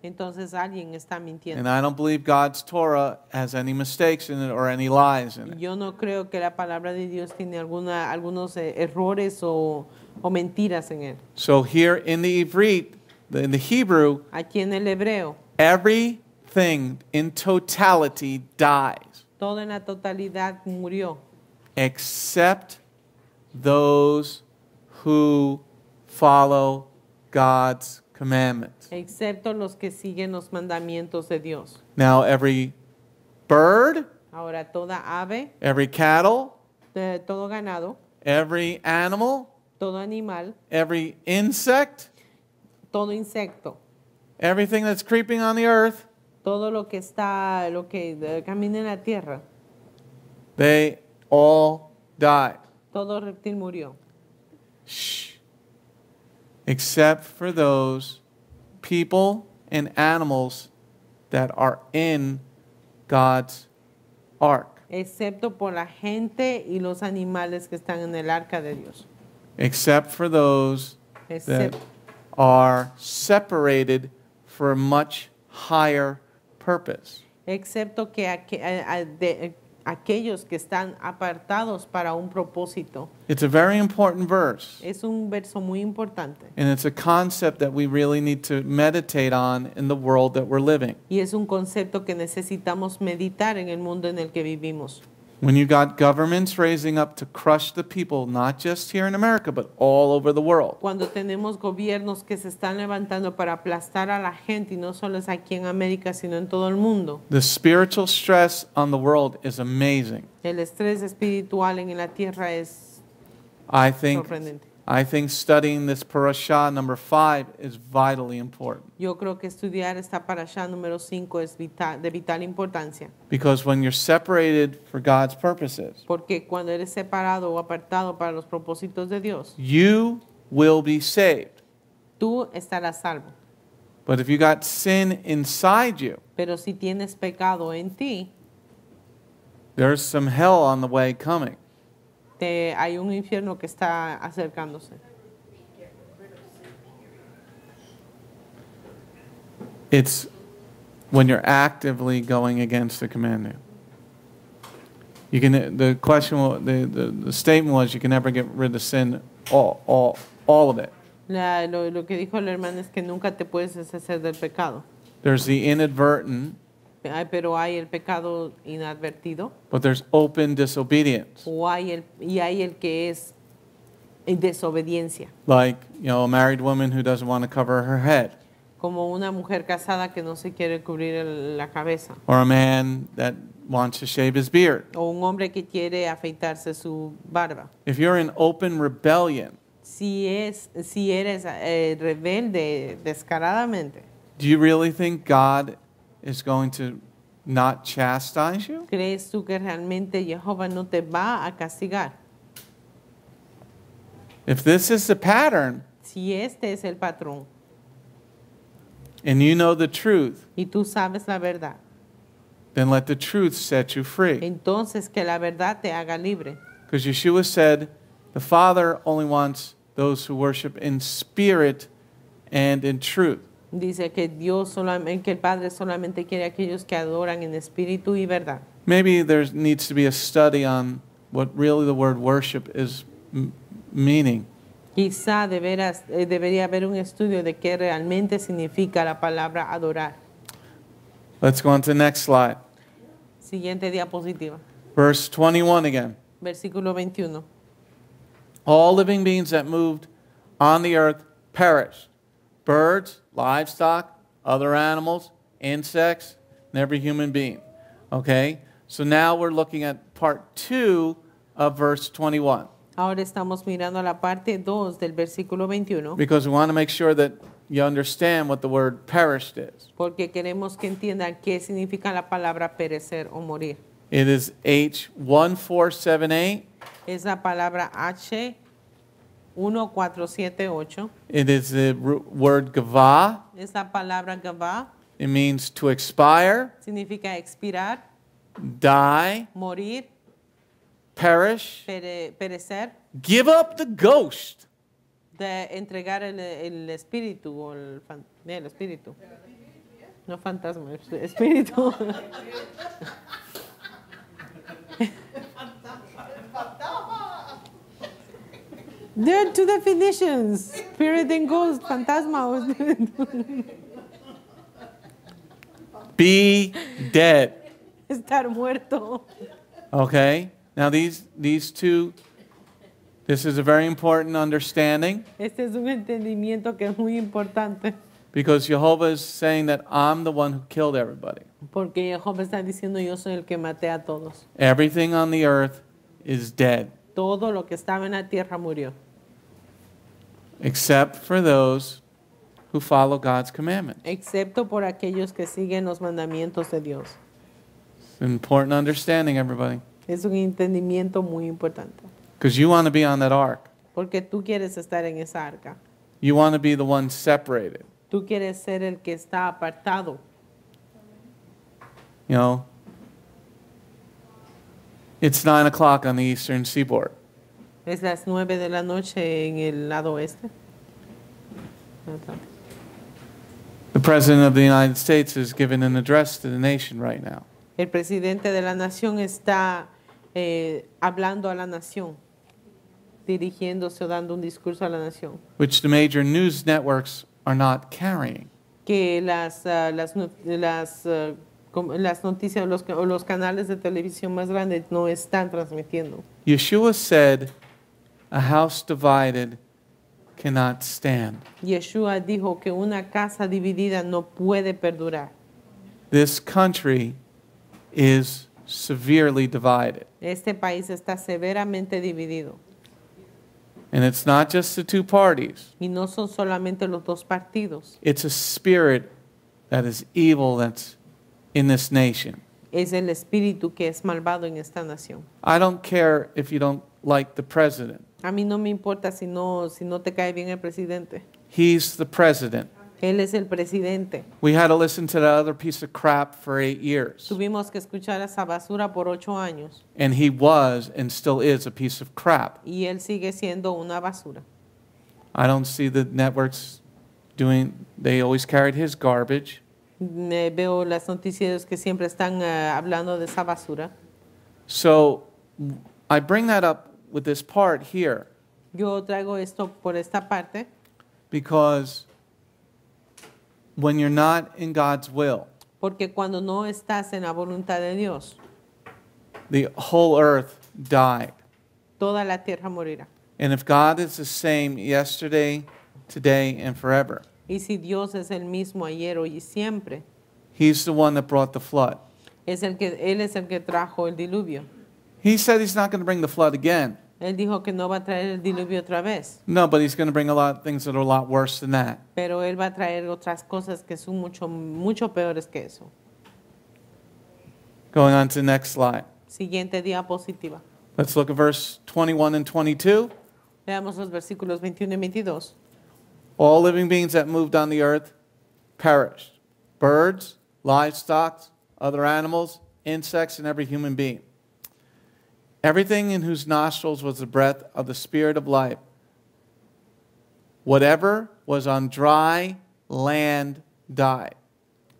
Entonces alguien está mintiendo. And I don't believe God's Torah has any mistakes in it or any lies in it. Yo no creo que la palabra de Dios tiene algunos errores o mentiras en él. So here in the Ivrit, in the Hebrew, Aquí en el hebreo, everything in totality dies, todo en la totalidad murió, except those who follow God's commandments. excepto los que siguen los mandamientos de Dios. Now, every bird, Ahora, toda ave, every cattle, todo ganado, every animal, todo animal, every insect, todo insecto, everything that's creeping on the earth, todo lo que está, lo que camina en la tierra, they all died. todo reptil murió, Shh. Except for those people and animals that are in God's ark. excepto por la gente y los animales que están en el arca de Dios. Except for those that Excepto, are separated for a much higher purpose. excepto que aquellos que están apartados para un propósito. It's a very important verse, Es un verso muy importante and it's a concept that we really need to meditate on in the world that we're living. y es un concepto que necesitamos meditar en el mundo en el que vivimos. When you got governments raising up to crush the people, not just here in America, but all over the world. Cuando tenemos gobiernos que se están levantando para aplastar a la gente, y no solo es aquí en América, sino en todo el mundo. The spiritual stress on the world is amazing. El estrés espiritual en la tierra es I think sorprendente. studying this parasha number 5 is vitally important. Yo creo que estudiar esta parasha número 5 es de vital importancia, Because when you're separated for God's purposes, porque cuando eres separado o apartado para los propósitos de Dios, you will be saved. tú estarás salvo. But if you got sin inside you, Pero si tienes pecado en ti, there's some hell on the way coming. hay un infierno que está acercándose. It's when you're actively going against the commandment. You can. The question, the statement was, you can never get rid of sin, all of it. Lo que dijo el hermano es que nunca te puedes deshacer del pecado. There's the inadvertent, Pero hay el pecado inadvertido but there's open disobedience. y hay el que es en desobediencia, Like, a married woman who doesn't want to cover her head, como una mujer casada que no se quiere cubrir la cabeza, or a man that wants to shave his beard. o un hombre que quiere afeitarse su barba. If you're in open rebellion, Si eres rebelde descaradamente, do you really think God is going to not chastise you? ¿crees tú que realmente Jehová no te va a castigar? If this is the pattern, Si este es el patrón and you know the truth, y tú sabes la verdad, then let the truth set you free. entonces que la verdad te haga libre. Because Yeshua said, the Father only wants those who worship in spirit and in truth. Dice que que el Padre solamente quiere a aquellos que adoran en espíritu y verdad. Maybe there needs to be a study on what really the word worship is meaning. Quizá de veras, debería haber un estudio de qué realmente significa la palabra adorar. Let's go on to the next slide. Siguiente diapositiva. Verse 21 again. Versículo 21. All living beings that moved on the earth perished. Birds, livestock, other animals, insects, and every human being. Okay? So now we're looking at part 2 of verse 21. Ahora estamos mirando la parte 2 del versículo 21. Because we want to make sure that you understand what the word perished is. Porque queremos que entiendan qué significa la palabra perecer o morir. It is H1478. Es la palabra H1478. It is the word gavah. Es la palabra gavah. It means to expire, Significa expirar, die, morir, perish, perecer, give up the ghost. de entregar el espíritu o el espíritu. No fantasma, el espíritu. There are two definitions: spirit and ghost, fantasma o espíritu. Be dead. Estar muerto. Okay? Now these two, this is a very important understanding Este es un entendimiento que es muy importante. because Jehovah is saying that I'm the one who killed everybody. Porque Jehová está diciendo, yo soy el que maté a todos. Everything on the earth is dead Todo lo que estaba en la tierra murió. except for those who follow God's commandments. Excepto por aquellos que siguen los mandamientos de Dios. It's an important understanding, everybody. Es un entendimiento muy importante. Because you want to be on that ark. Porque tú quieres estar en esa arca. You want to be the one separated. Tú quieres ser el que está apartado. You know, it's 9 o'clock on the eastern seaboard. Es las 9 de la noche en el lado oeste. The President of the United States is giving an address to the nation right now. El presidente de la nación está hablando a la nación, dirigiéndose o dando un discurso a la nación. Which the major news networks are not carrying. Que las noticias o los canales de televisión más grandes no están transmitiendo. Yeshua said, a house divided cannot stand. Yeshua dijo que una casa dividida no puede perdurar. This country is severely divided. Este país está severamente dividido. And it's not just the two parties. Y no son solamente los dos partidos. It's a spirit that is evil that's in this nation. Es el espíritu que es malvado en esta nación. I don't care if you don't like the president. A mí no me importa si no te cae bien el presidente. He's the president. Él es el presidente. We had to listen to that other piece of crap for 8 years. Tuvimos que escuchar esa basura por 8 años. And he was and still is a piece of crap. Y él sigue siendo una basura. I don't see the networks they always carried his garbage. Veo las noticias que siempre están hablando de esa basura. So I bring that up with this part here Yo traigo esto por esta parte because when you're not in God's will, porque cuando no estás en la voluntad de Dios, the whole earth died. toda la tierra morirá. And if God is the same yesterday, today, and forever, Y si Dios es el mismo ayer, hoy y siempre, He's the one that brought the flood. Él es el que trajo el diluvio. He said He's not going to bring the flood again. Él dijo que no va a traer el diluvio otra vez, No, but He's going to bring a lot of things that are a lot worse than that. pero Él va a traer otras cosas que son mucho peores que eso. Going on to the next slide. Siguiente diapositiva. Let's look at verse 21 and 22. Veamos los versículos 21 y 22. All living beings that moved on the earth perished. Birds, livestock, other animals, insects, and every human being. Everything in whose nostrils was the breath of the Spirit of life. Whatever was on dry land died.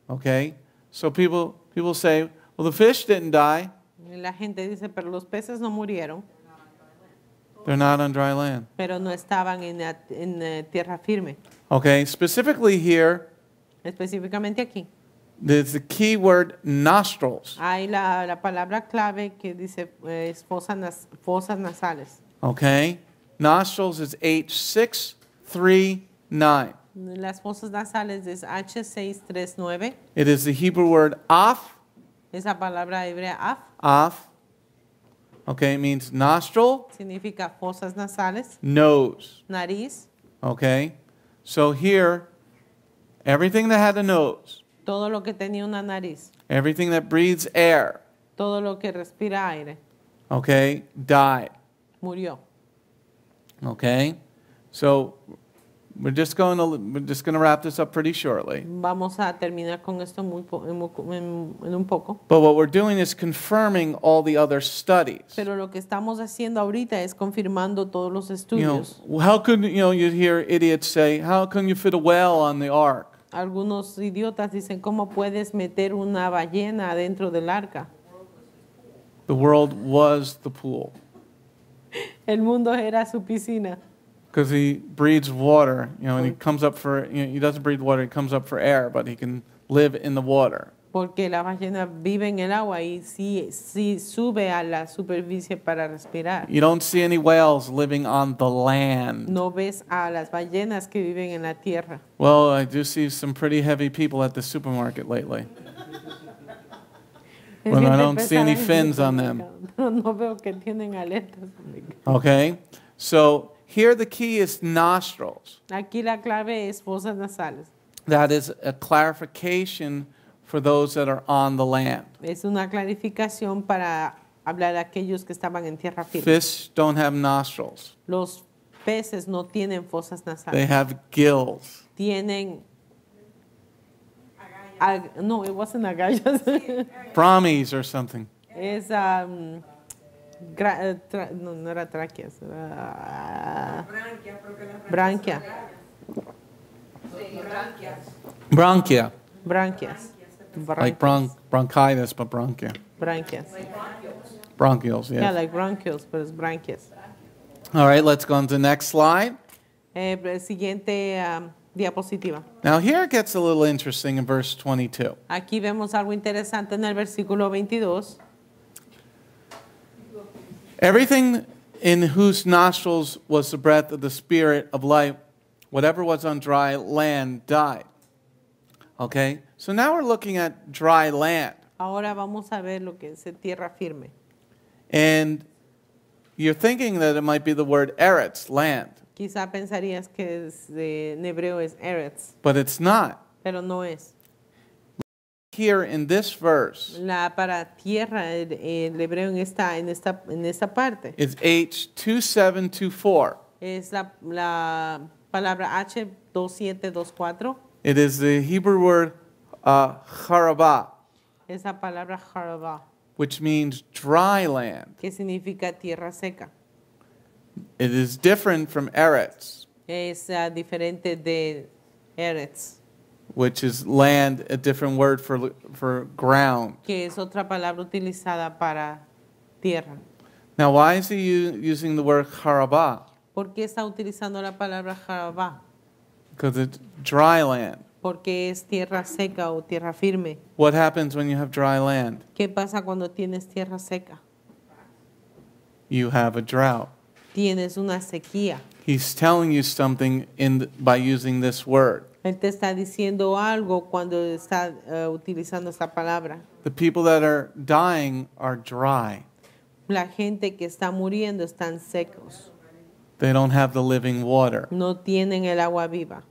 Okay? So people say, well, the fish didn't die. La gente dice, pero los peces no murieron, They're not on dry land. pero no estaban en tierra firme. Okay? Specifically here, Específicamente aquí. there's the key word nostrils. Hay la palabra clave que dice es fosas nasales. Okay? Nostrils is H639. Las fosas nasales es H639. It is the Hebrew word af. Esa palabra hebrea af Af. Okay, it means nostril, significa fosas nasales, nose. nariz. Okay? So here, everything that had a nose, Todo lo que tenía una nariz, everything that breathes air, todo lo que respira aire, okay, died. murió. Okay? So we're just going to wrap this up pretty shortly. Vamos a terminar con esto en un poco. But what we're doing is confirming all the other studies. Pero lo que estamos haciendo ahorita es confirmando todos los You know, estudios. how could, you hear idiots say, how can you fit a whale on the ark? Algunos idiotas dicen, ¿cómo puedes meter una ballena dentro del arca? The world was the pool. El mundo era su piscina. Because he breathes water, and he comes up for, he doesn't breathe water, he comes up for air, but he can live in the water. Porque la ballena vive en el agua y sí sube a la superficie para respirar. You don't see any whales living on the land. No ves a las ballenas que viven en la tierra. Well, I do see some pretty heavy people at the supermarket lately. Es Well, I gente don't see pesada any en el fins on them. supermercado. No veo que tienen aletas. Okay? So here the key is nostrils. Aquí la clave es fosas nasales. That is a clarification for those that are on the land. Es una clarificación para hablar de aquellos que estaban en tierra firme. Fish don't have nostrils. Los peces no tienen fosas They nasales. have gills. Tienen... no, it wasn't agallas. Brahmies or something. Es... no era tráqueas. Era, branquia. Bronchia. Branquias. Like bronchitis, but bronchia. Branquias. Bronchioles, Yeah, yes. like bronchioles, pero es branquias. All right, let's go on to the next slide. Siguiente diapositiva. Now here it gets a little interesting in verse 22. Aquí vemos algo interesante en el versículo 22. Everything in whose nostrils was the breath of the Spirit of life, whatever was on dry land died. Okay? So now we're looking at dry land. Ahora vamos a ver lo que es tierra firme. And you're thinking that it might be the word eretz, land. Quizá pensarías que en hebreo es eretz, But it's not. pero no es. Here in this verse, La para tierra, el hebreo en esta parte, it's H2724. es la palabra H2724. It is the Hebrew word charabah, Es la palabra harabah, which means dry land. que significa tierra seca. It is different from eretz, Es diferente de eretz, which is land, a different word for ground. que es otra palabra utilizada para tierra. Now, why is he using the word charabah? ¿Por qué está utilizando la palabra harabah? Because it's dry land. Porque es tierra seca o tierra firme. What happens when you have dry land? ¿Qué pasa cuando tienes tierra seca? You have a drought. Tienes una sequía. He's telling you something by using this word. Él te está diciendo algo cuando está utilizando esta palabra. The people that are dying are dry. La gente que está muriendo están secos. They don't have the living water. No tienen el agua viva.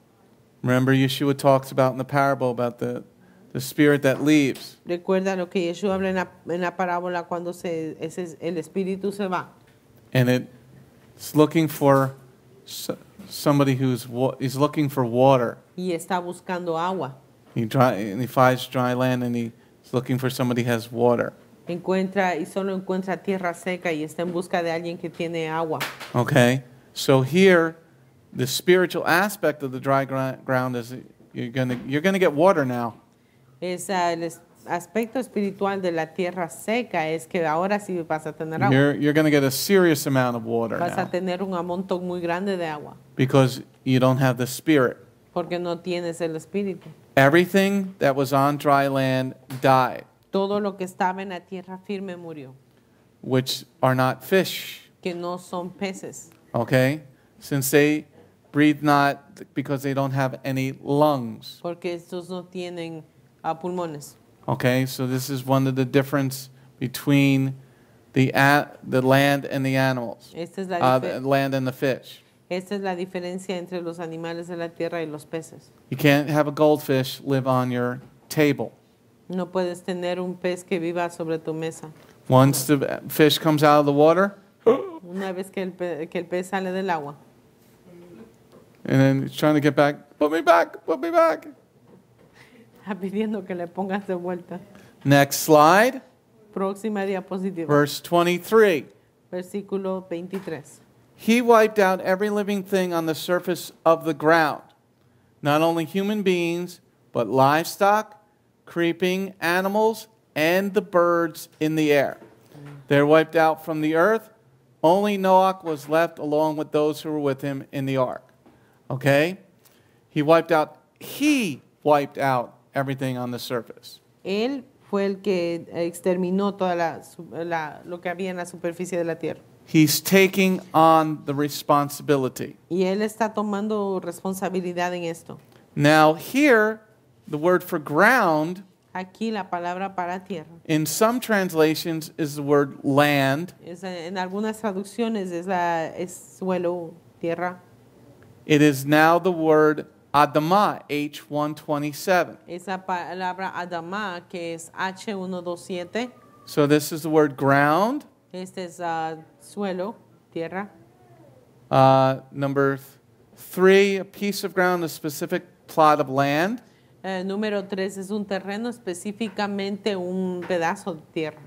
Remember, Yeshua talks about in the parable about the spirit that leaves. Recuerda lo que Jesús habla en la parábola cuando el espíritu se va. And it's looking for somebody he's looking for water. Y está buscando agua. He finds dry land and he He's looking for somebody who has water. Encuentra y solo encuentra tierra seca y está en busca de alguien que tiene agua. Okay? So here, the spiritual aspect of the dry ground is you're gonna get water now. El aspecto espiritual de la tierra seca es que ahora sí vas a tener agua. You're gonna get a serious amount of water Vas a now tener un montón muy grande de agua because you don't have the Spirit. porque no tienes el espíritu. Everything that was on dry land died, Todo lo que estaba en la tierra firme murió, which are not fish. que no son peces, Okay? Since they breathe not because they don't have any lungs. porque estos no tienen pulmones. Okay? So this is one of the difference between the land and the animals. Esta es la The land and the fish. Esta es la diferencia entre los animales de la tierra y los peces. You can't have a goldfish live on your table. No puedes tener un pez que viva sobre tu mesa. Once the fish comes out of the water, Una vez que el pez sale del agua, and then it's trying to get back, put me back, put me back. está pidiendo que le pongas de vuelta. Next slide, Próxima diapositiva. verse 23. Versículo 23. He wiped out every living thing on the surface of the ground, not only human beings, but livestock, creeping animals, and the birds in the air. They're wiped out from the earth. Only Noah was left along with those who were with him in the ark. Okay? He wiped out everything on the surface. Él fue el que exterminó toda lo que había en la superficie de la tierra. He's taking on the responsibility. Y él está tomando responsabilidad en esto. Now here, the word for ground Aquí la palabra para tierra. in some translations is the word land. En algunas traducciones es suelo, tierra. It is now the word Adamah, H127. Esa palabra Adamá, que es H127. So this is the word ground. Este es suelo, tierra. Number 3, a piece of ground, a specific plot of land. Número 3 es un terreno, específicamente un pedazo de tierra.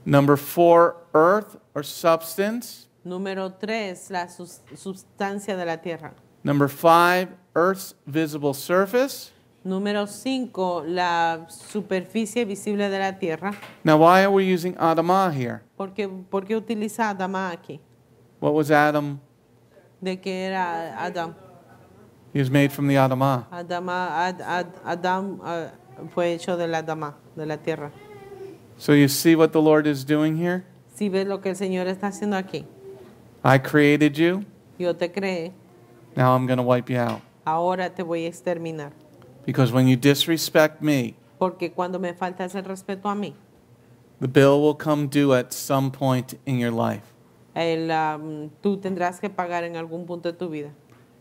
Number 4, earth or substance. Número 3, la sustancia de la tierra. Number 5, earth's visible surface. Número 5, la superficie visible de la tierra. Now, why are we using Adamah here? ¿Por qué utiliza Adamá aquí? What was Adam? ¿De qué era Adam? He was made from the Adamah. Adam fue hecho de la Adamá, de la tierra. So you see what the Lord is doing here? Si ves lo que el Señor está haciendo aquí. I created you. Yo te creé, Now I'm going to wipe you out. ahora te voy a exterminar. Because when you disrespect me, Porque cuando me faltas el respeto a mí, the bill will come due at some point in your life. tú tendrás que pagar en algún punto de tu vida.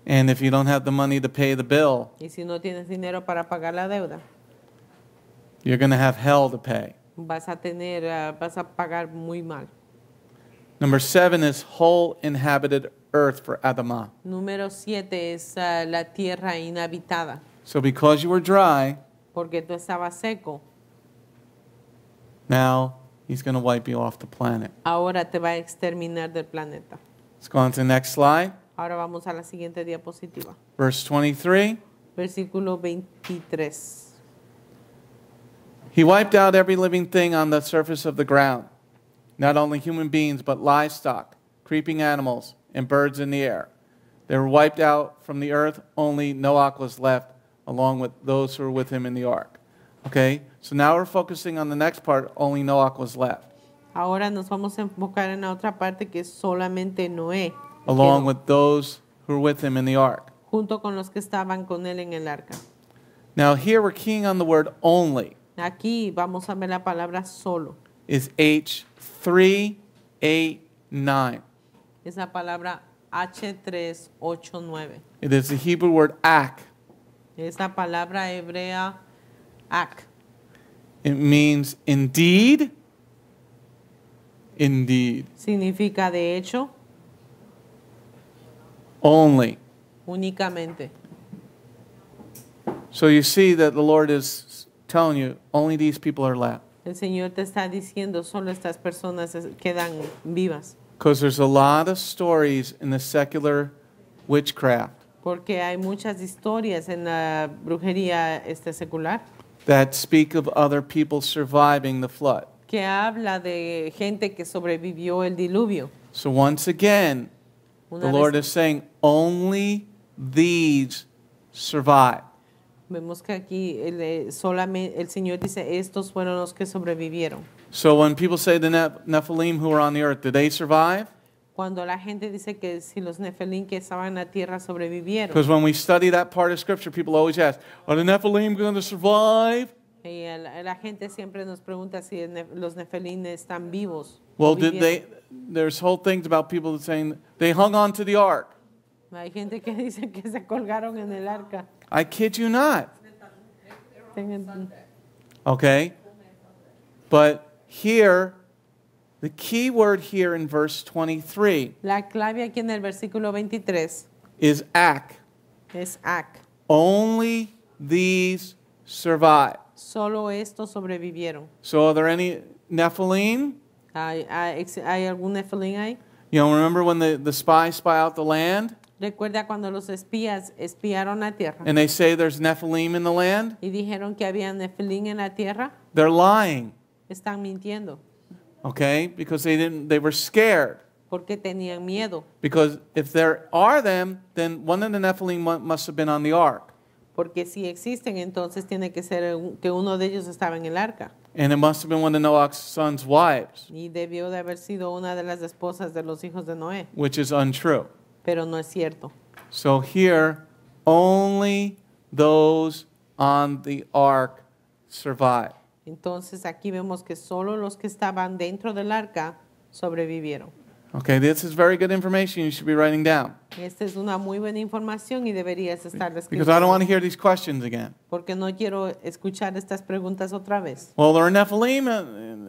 And if you don't have the money to pay the bill, Y si no tienes dinero para pagar la deuda, you're going to have hell to pay. vas a pagar muy mal. Number 7 is whole inhabited earth for Adamah. Número 7 es la tierra inhabitada. So because you were dry, Porque tú estabas seco, now he's going to wipe you off the planet. ahora te va a exterminar del planeta. Let's go on to the next slide. Ahora vamos a la siguiente diapositiva. Verse 23. Versículo 23. He wiped out every living thing on the surface of the ground, not only human beings, but livestock, creeping animals, and birds in the air. They were wiped out from the earth. Only Noah was left, along with those who were with him in the ark. Okay? So now we're focusing on the next part. Only Noah was left, Ahora nos vamos a enfocar en la otra parte que es solamente Noé, along quedó, with those who were with him in the ark. junto con los que estaban con él en el arca. Now here we're keying on the word only. Aquí vamos a ver la palabra solo. Is H389. Es la palabra H389. It is the Hebrew word ak. Es la palabra hebrea ak. It means indeed. Indeed. Significa de hecho, Only. únicamente. So you see that the Lord is telling you only these people are left. El Señor te está diciendo, solo estas personas quedan vivas. Because there's a lot of stories in the secular witchcraft Porque hay muchas historias en la brujería secular that speak of other people surviving the flood. que habla de gente que sobrevivió el diluvio. So once again, the Una Lord vez is saying only these survive. vemos que aquí solamente el Señor dice, estos fueron los que sobrevivieron. So when people say the Nephilim who were on the earth, did they survive? Cuando la gente dice que si los Nefelín que estaban en la tierra sobrevivieron. Because when we study that part of Scripture, people always ask, are the Nephilim going to survive? Y la gente siempre nos pregunta si los Nefelín están vivos. Well, o vivieron. there's whole things about people saying they hung on to the ark. Hay gente que dice que se colgaron en el arca. I kid you not. Tengan- Okay? But here, the key word here in verse 23 La clave aquí en el versículo 23 is ak. es Ac. Only these survive. Solo estos sobrevivieron. So are there any Nephilim? ¿Hay algún Nefelín ahí? You know, remember when the spies spy out the land Recuerda cuando los espías espiaron la tierra and they say there's Nephilim in the land? y dijeron que había Nefelín en la tierra. They're lying, Están mintiendo okay? Because they were scared. porque tenían miedo. Because if there are them, then one of the Nephilim must have been on the ark. Porque si existen, entonces tiene que ser que uno de ellos estaba en el arca. And it must have been one of Noah's son's wives, Y debió de haber sido una de las esposas de los hijos de Noé. which is untrue. Pero no es cierto. So here, only those on the ark survive. Entonces aquí vemos que solo los que estaban dentro del arca sobrevivieron. Okay, this is very good information you should be writing down. Esta es una muy buena información y deberías estar Because I don't want escribiendo. to hear these questions again. Porque no quiero escuchar estas preguntas otra vez. Well, there are Nephilim.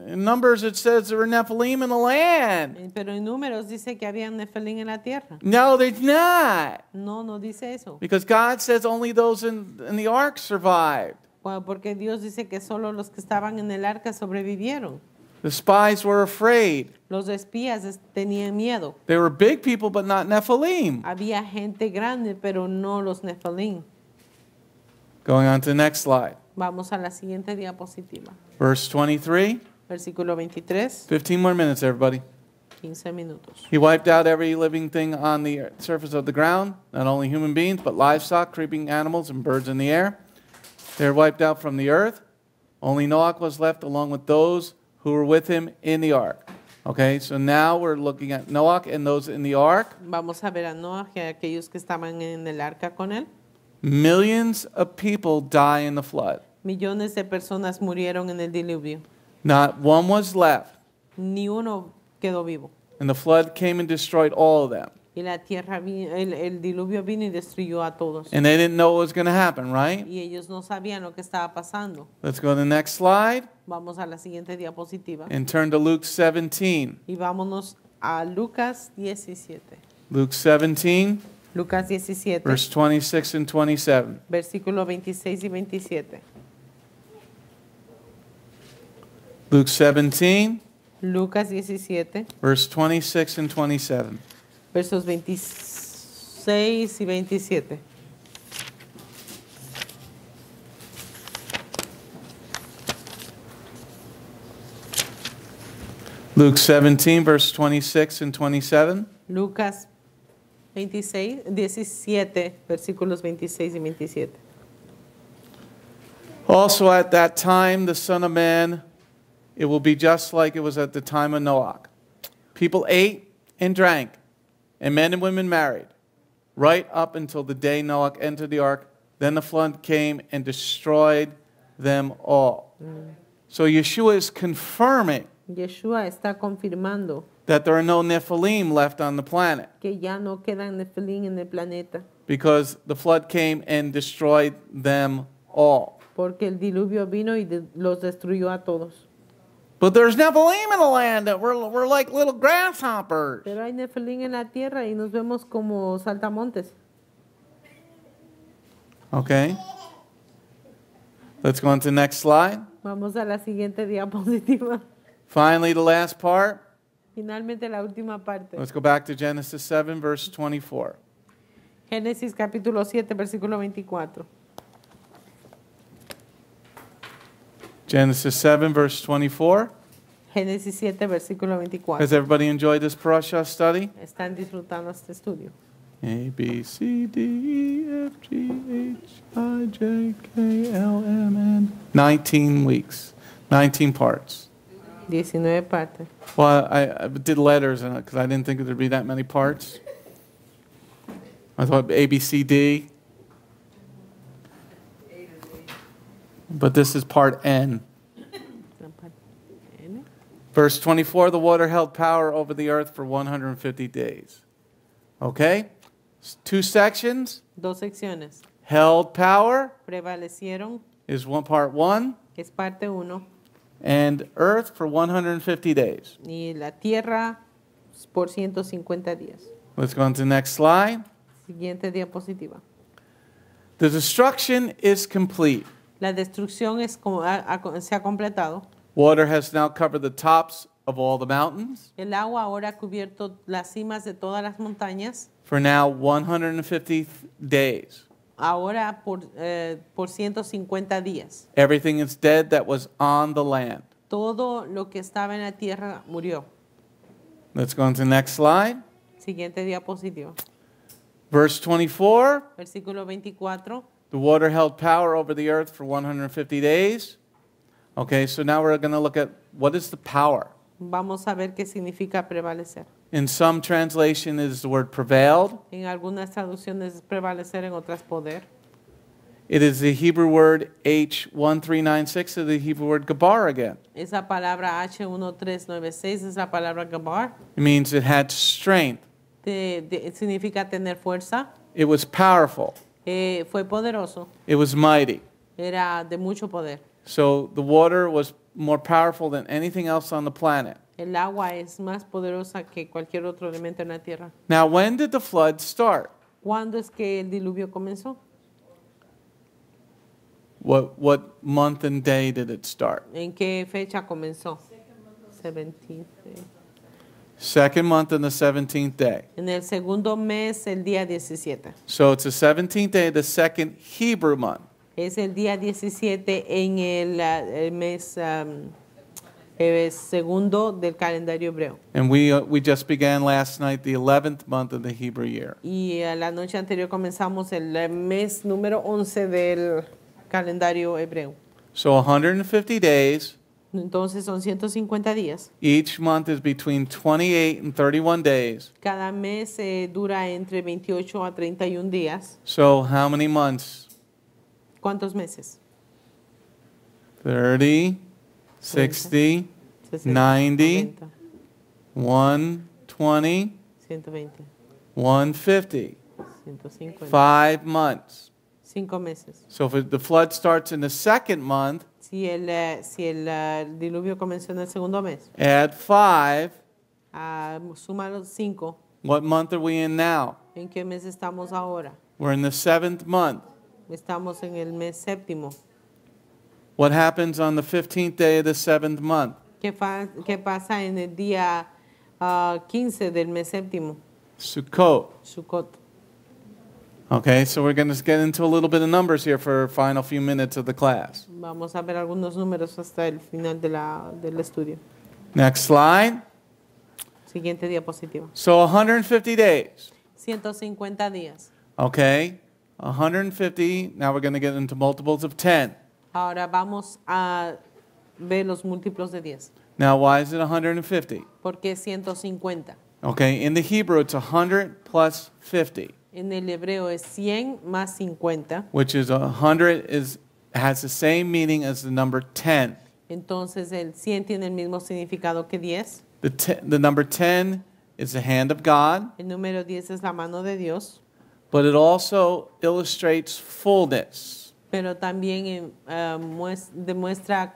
In Numbers, it says there are Nephilim in the land. Pero en Números dice que había Nefelín en la tierra. No, there's not. No, no dice eso. Because God says only those in the ark survived. Bueno, porque Dios dice que solo los que estaban en el arca sobrevivieron. The spies were afraid. Los espías tenían miedo. They were big people, but not Nephilim. Había gente grande, pero no los Nefelín. Going on to the next slide. Vamos a la siguiente diapositiva. Verse 23. Versículo 23, 15 more minutes, everybody. 15 minutos. He wiped out every living thing on the surface of the ground, not only human beings, but livestock, creeping animals, and birds in the air. They were wiped out from the earth. Only Noah was left along with those who were with him in the ark. Okay, so now we're looking at Noah and those in the ark. Vamos a ver a Noah y a aquellos que estaban en el arca con él. Millions of people die in the flood. Millones de personas murieron en el diluvio. Not one was left. Ni uno quedó vivo. And the flood came and destroyed all of them. Y la tierra, el diluvio vino y destruyó a todos. And they didn't know what was going to happen, right? Y ellos no sabían lo que estaba pasando. Let's go to the next slide Vamos a la siguiente diapositiva. and turn to Luke 17. Y vámonos a Lucas 17. Luke 17, Lucas 17, verse 26 and 27. versículos 26 y 27. Luke 17, Lucas 17, verse 26 and 27. versos 26 y 27. Luke 17, verse 26 and 27. Lucas 17, versículos 26 y 27. Also at that time, the Son of Man, it will be just like it was at the time of Noah. People ate and drank, and men and women married, right up until the day Noah entered the ark. Then the flood came and destroyed them all. So Yeshua is confirming Yeshua está confirmando that there are no Nephilim left on the planet que ya no quedan Nefelín en el planeta, because the flood came and destroyed them all. porque el diluvio vino y los destruyó a todos. But there's Nephilim in the land that we're like little grasshoppers. Pero hay Nefelín en la tierra y nos vemos como saltamontes. Okay? Let's go on to the next slide. Vamos a la siguiente diapositiva. Finally, the last part. Finalmente la última parte. Let's go back to Genesis 7, verse 24. Génesis capítulo 7, versículo 24. Genesis 7, verse 24. Génesis 7, versículo 24. Has everybody enjoyed this parasha study? Están disfrutando este estudio. A, B, C, D, E, F, G, H, I, J, K, L, M, N. 19 weeks, 19 parts. 19 partes. Well, I did letters because I didn't think there'd be that many parts. I thought A, B, C, D. But this is part N. La parte N. Verse 24, the water held power over the earth for 150 days. Okay? 2 sections. Dos secciones. Held power Prevalecieron, is part 1. es parte 1. And earth for 150 days. Y la tierra por 150 días. Let's go on to the next slide. Siguiente diapositiva. The destruction is complete. La destrucción se ha completado. Water has now covered the tops of all the mountains. El agua ahora ha cubierto las cimas de todas las montañas. For now 150 days. Ahora por 150 días. Everything is dead that was on the land. Todo lo que estaba en la tierra murió. Let's go on to the next slide. Siguiente diapositiva. Verse 24. Versículo 24. The water held power over the earth for 150 days. Okay, so now we're going to look at what is the power. Vamos a ver qué significa prevalecer. In some translation it is the word prevailed. En algunas traducciones es prevalecer, en otras poder. It is the Hebrew word H1396, or the Hebrew word gabar again. Esa palabra H1396 es la palabra gabar. It means it had strength. Significa tener fuerza. It was powerful. Fue poderoso. It was mighty. Era de mucho poder. So the water was more powerful than anything else on the planet. El agua es más poderosa que cualquier otro elemento en la tierra. Now, when did the flood start? ¿Cuándo es que el diluvio comenzó? What month and day did it start? ¿En qué fecha comenzó? 17th day. Second month and the 17th day. En el segundo mes, el día 17. So it's the 17th day, the second Hebrew month. Es el día 17 en el mes segundo del calendario hebreo. And we just began last night the 11th month of the Hebrew year. Y la noche anterior comenzamos el mes número 11 del calendario hebreo. So 150 days. Entonces son 150 días. Each month is between 28 and 31 days. Cada mes dura entre 28 a 31 días. So how many months? ¿Cuántos meses? 30, 60, 60, 90, 90, 120, 120, 150. 150. 5 months. 5 meses. So if the flood starts in the second month, Si el diluvio comenzó en el segundo mes, add 5. suma los 5. What month are we in now? ¿En qué mes estamos ahora? We're in the 7th month. Estamos en el mes séptimo. What happens on the 15th day of the 7th month? ¿Qué pasa en el día 15 del mes séptimo? Sukkot. Sukkot. Okay, so we're going to get into a little bit of numbers here for the final few minutes of the class. Vamos a ver algunos números hasta el final del estudio. Next slide. Siguiente diapositiva. So 150 days. 150 días. Okay, 150. Now we're going to get into multiples of 10. Ahora vamos a ver los múltiplos de 10. Now, why is it 150? ¿Por qué 150? Okay, in the Hebrew, it's 100 plus 50, En el hebreo es 100 más 50. which is 100 has the same meaning as the number 10. Entonces el 100 tiene el mismo significado que 10. The number 10 is the hand of God, El número 10 es la mano de Dios, but it also illustrates fullness. pero también demuestra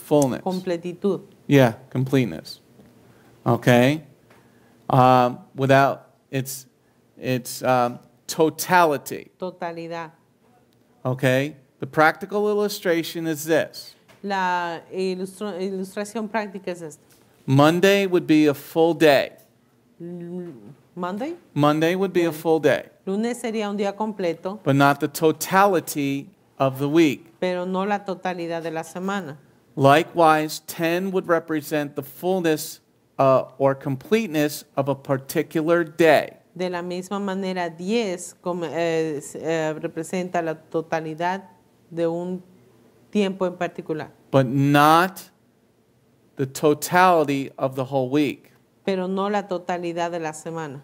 Fullness. completitud. Yeah, completeness. Okay, without its totality. Totalidad. Okay, The practical illustration is this. La ilustración práctica es esta. Monday would be a full day. Monday. Monday would be a full day, Lunes sería un día completo, but not the totality of the week. pero no la totalidad de la semana. Likewise, 10 would represent the fullness or completeness of a particular day. De la misma manera, 10 representa la totalidad de un tiempo en particular, But not the totality of the whole week. pero no la totalidad de la semana.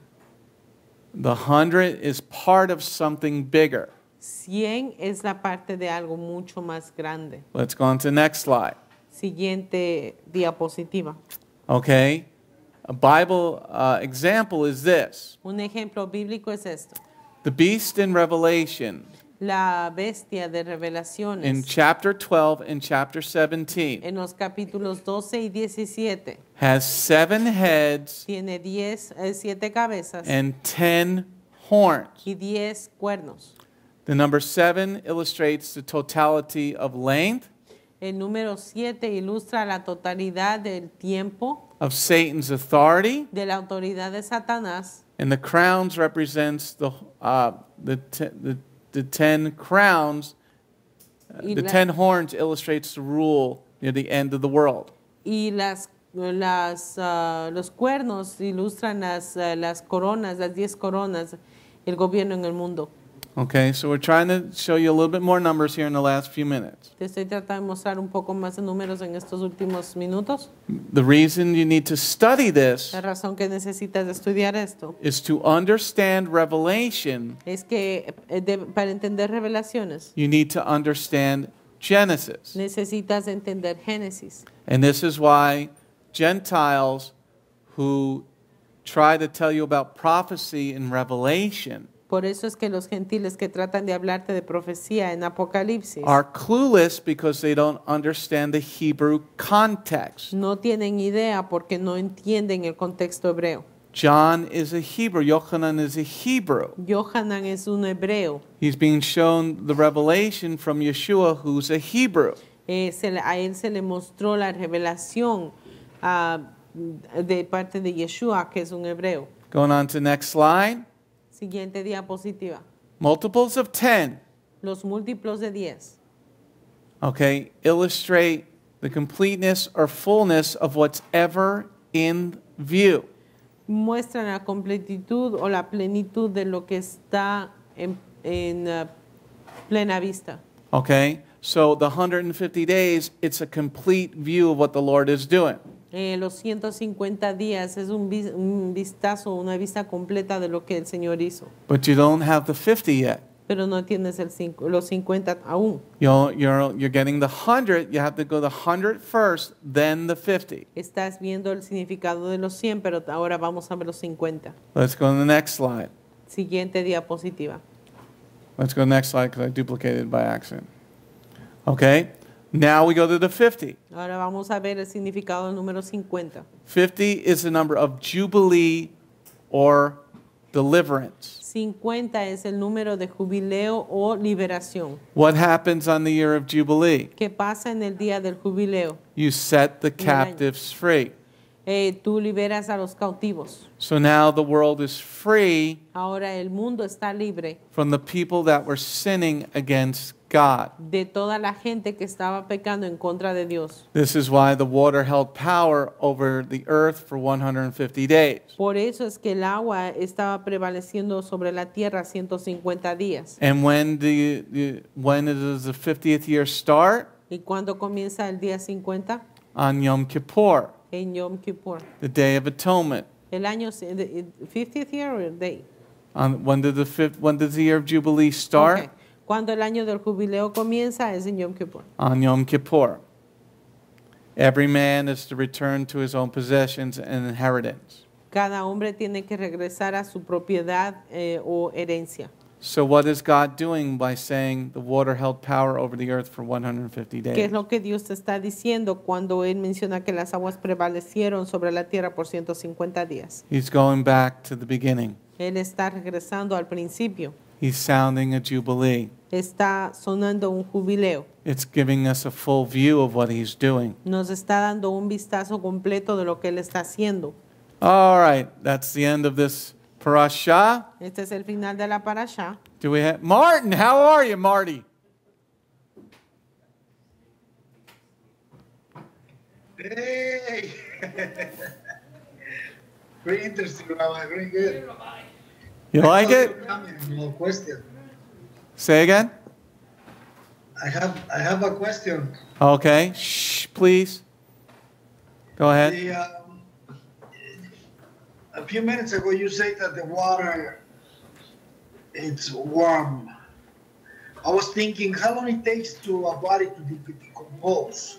The 100 is part of something bigger. 100 es la parte de algo mucho más grande. Let's go on to the next slide. Siguiente diapositiva. Okay? A Bible example is this. Un ejemplo bíblico es esto. The beast in Revelation La bestia de in Revelaciones chapter 12 and chapter 17 en los capítulos 12 y 17 has 7 heads tiene 7 cabezas and 10 horns. y 10 cuernos. The number 7 illustrates the totality of length El número 7 ilustra la totalidad del tiempo, of Satan's authority, de la autoridad de Satanás, and the crowns represents the 10 crowns. Y The la- 10 horns illustrates the rule near the end of the world. y los cuernos ilustran las coronas, las 10 coronas, el gobierno en el mundo. Okay, so we're trying to show you a little bit more numbers here in the last few minutes. Te estoy tratando de mostrar un poco más de números en estos últimos minutos. The reason you need to study this La razón que necesitas de estudiar esto is to understand Revelation, es que para entender revelaciones you need to understand Genesis. necesitas entender Génesis. And this is why Gentiles who try to tell you about prophecy in Revelation Por eso es que los gentiles que tratan de hablarte de profecía en Apocalipsis are clueless because they don't understand the Hebrew context. no tienen idea porque no entienden el contexto hebreo. John is a Hebrew. Yochanan is a Hebrew. Yohanan es un hebreo. He's being shown the revelation from Yeshua, who's a Hebrew. A él se le mostró la revelación de parte de Yeshua, que es un hebreo. Going on to the next slide. Siguiente diapositiva. Multiples of 10, Los múltiplos de 10 okay, illustrate the completeness or fullness of what's ever in view. muestran la completitud o la plenitud de lo que está en plena vista. Okay, so the 150 days, it's a complete view of what the Lord is doing. Los 150 días es un vistazo, una vista completa de lo que el Señor hizo. But you don't have the 50 yet. Pero no tienes los 50 aún. You're getting the 100, you have to go the 100 first, then the 50. Estás viendo el significado de los 100, pero ahora vamos a ver los 50. Let's go to the next slide. Siguiente diapositiva. Let's go to the next slide because I duplicated it by accident. Okay, now we go to the 50. Ahora vamos a ver el significado del número 50. 50 is the number of jubilee or deliverance. 50 es el número de jubileo o liberación. What happens on the year of Jubilee? ¿Qué pasa en el día del jubileo? You set the captives free. Tú liberas a los cautivos. So now the world is free Ahora el mundo está libre from the people that were sinning against God. de toda la gente que estaba pecando en contra de Dios. This is why the water held power over the earth for 150 days. Por eso es que el agua estaba prevaleciendo sobre la tierra 150 días. And when does the 50th year start? ¿Y cuándo comienza el día 50? On Yom Kippur, En Yom Kippur. the Day of Atonement. El año 50th year or day? When does the year of Jubilee start? Okay. Cuando el año del jubileo comienza es en Yom Kippur. On Yom Kippur. Every man is to return to his own possessions and inheritance. Cada hombre tiene que regresar a su propiedad o herencia. So what is God doing by saying the water held power over the earth for 150 ¿Qué es days? lo que Dios te está diciendo cuando Él menciona que las aguas prevalecieron sobre la tierra por 150 días? He's going back to the beginning. Él está regresando al principio. He's sounding a jubilee. Está sonando un jubileo. It's giving us a full view of what he's doing. Nos está dando un vistazo completo de lo que él está haciendo. All right, that's the end of this parasha. Este es el final de la parasha. Do we have Martin? How are you, Marty? Hey! Very interesting, Rabbi. Very good. You like it? No question. Say again? I have a question. Okay. Shh, please. Go ahead. A few minutes ago, you said that the water it's warm. I was thinking how long it takes to a body to decompose.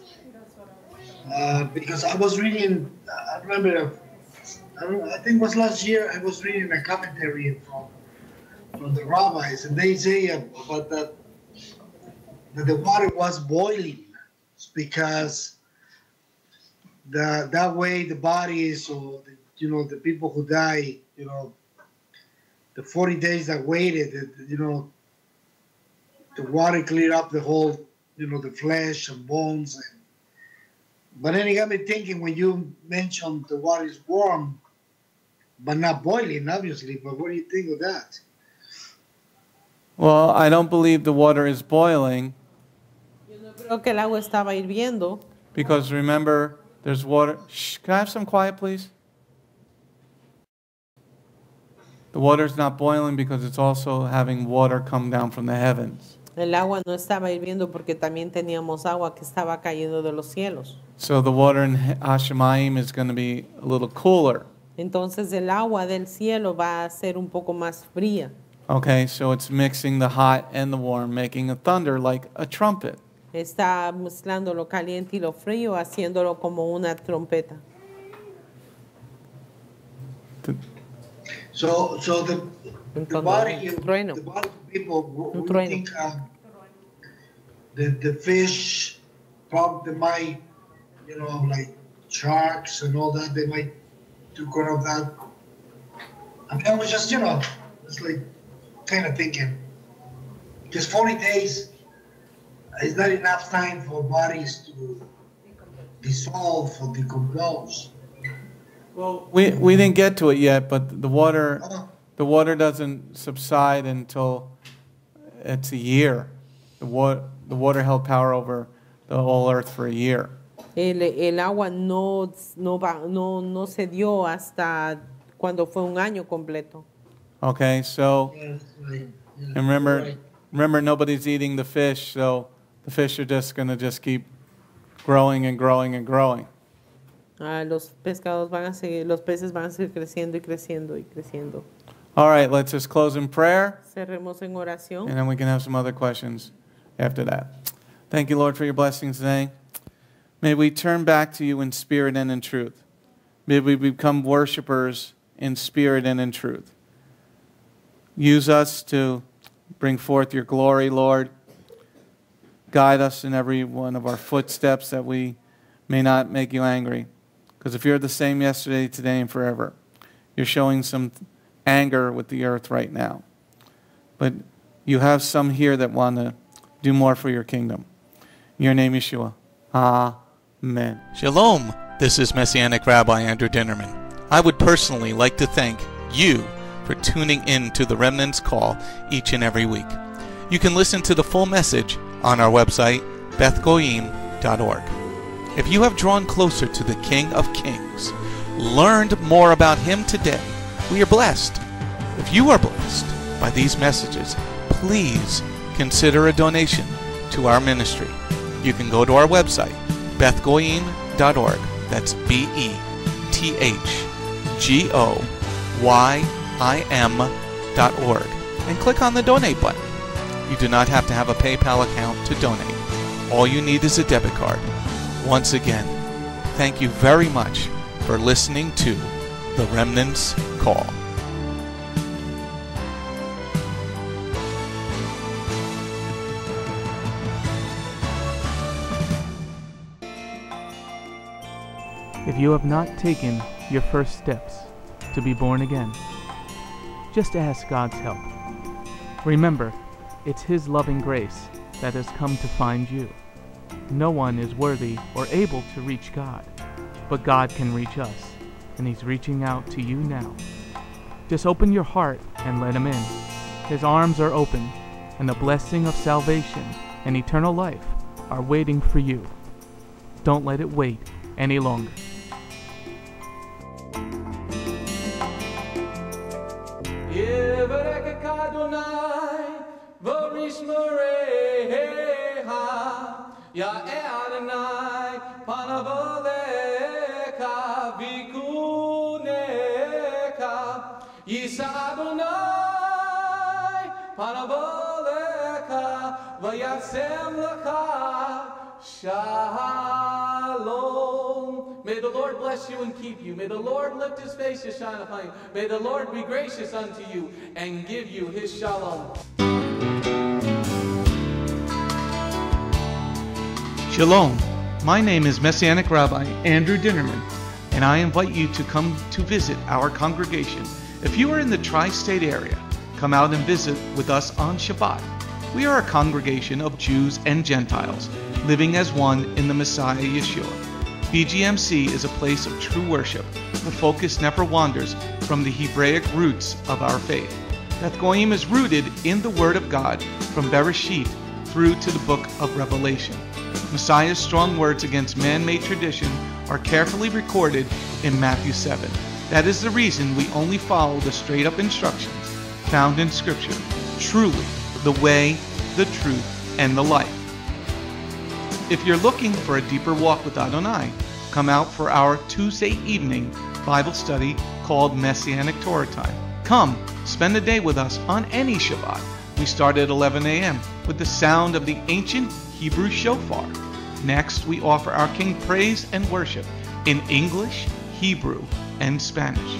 Because I was reading, I remember, I think it was last year, I was reading a commentary from the rabbis, and they say about that the water was boiling because that way the bodies or the people who die, the 40 days that waited, the water cleared up the whole, the flesh and bones. But then it got me thinking when you mentioned the water is warm, but not boiling, obviously. But what do you think of that? Well, I don't believe the water is boiling. Creo que el agua estaba hirviendo. Because remember, there's water. Shh, can I have some quiet, please? The water's not boiling because it's also having water come down from the heavens. El agua no estaba hirviendo porque también teníamos agua que estaba cayendo de los cielos. So the water in Hashemayim is going to be a little cooler. Entonces el agua del cielo va a ser un poco más fría. Okay, so it's mixing the hot and the warm, making a thunder like a trumpet. Está mezclando lo caliente y lo frío, haciéndolo como una trompeta. So the body of people, we think the fish, probably might, like sharks and all that, they might do care of that. I mean, I was just, it's like kind of thinking, just 40 days is not enough time for bodies to dissolve or decompose. Well, we didn't get to it yet, but the water doesn't subside until it's a year. The water held power over the whole earth for a year. El agua no se dio hasta cuando fue un año completo. Okay, so and remember nobody's eating the fish, so the fish are just going to keep growing and growing and growing. Los peces van a seguir creciendo y creciendo y creciendo. All right, let's just close in prayer. Cerremos en oración. And then we can have some other questions after that. Thank you, Lord, for your blessings today. May we turn back to you in spirit and in truth. May we become worshipers in spirit and in truth. Use us to bring forth your glory, Lord. Guide us in every one of our footsteps that we may not make you angry. Because if you're the same yesterday, today, and forever, you're showing some anger with the earth right now. But you have some here that want to do more for your kingdom. In your name, Yeshua. Amen. Shalom. This is Messianic Rabbi Andrew Dinnerman. I would personally like to thank you for tuning in to the Remnant's Call each and every week. You can listen to the full message on our website, bethgoyim.org. If you have drawn closer to the King of Kings, learned more about Him today, we are blessed. If you are blessed by these messages, please consider a donation to our ministry. You can go to our website, bethgoyim.org. That's BETHGOYIM.org. And click on the donate button. You do not have to have a PayPal account to donate. All you need is a debit card. Once again, thank you very much for listening to The Remnant's Call. If you have not taken your first steps to be born again, just ask God's help. Remember, it's His loving grace that has come to find you. No one is worthy or able to reach God, but God can reach us, and He's reaching out to you now. Just open your heart and let Him in. His arms are open, and the blessing of salvation and eternal life are waiting for you. Don't let it wait any longer. Ya Adonai, panavoleka, vikuneka, Yisa Adonai, panavoleka, vayasem lecha, shalom. May the Lord bless you and keep you. May the Lord lift His face to shine upon you. May the Lord be gracious unto you and give you His shalom. Shalom. My name is Messianic Rabbi Andrew Dinnerman, and I invite you to come to visit our congregation. If you are in the tri-state area, come out and visit with us on Shabbat. We are a congregation of Jews and Gentiles, living as one in the Messiah Yeshua. Bgmc is a place of true worship. The focus never wanders from the Hebraic roots of our faith. Beth Goyim is rooted in the Word of God from Bereshit through to the book of Revelation. Messiah's strong words against man-made tradition are carefully recorded in Matthew 7. That is the reason we only follow the straight-up instructions found in Scripture, truly the way, the truth, and the life. If you're looking for a deeper walk with Adonai, come out for our Tuesday evening Bible study called Messianic Torah Time. Come, spend a day with us on any Shabbat. We start at 11 a.m. with the sound of the ancient Hebrew shofar. Next, we offer our King praise and worship in English, Hebrew, and Spanish.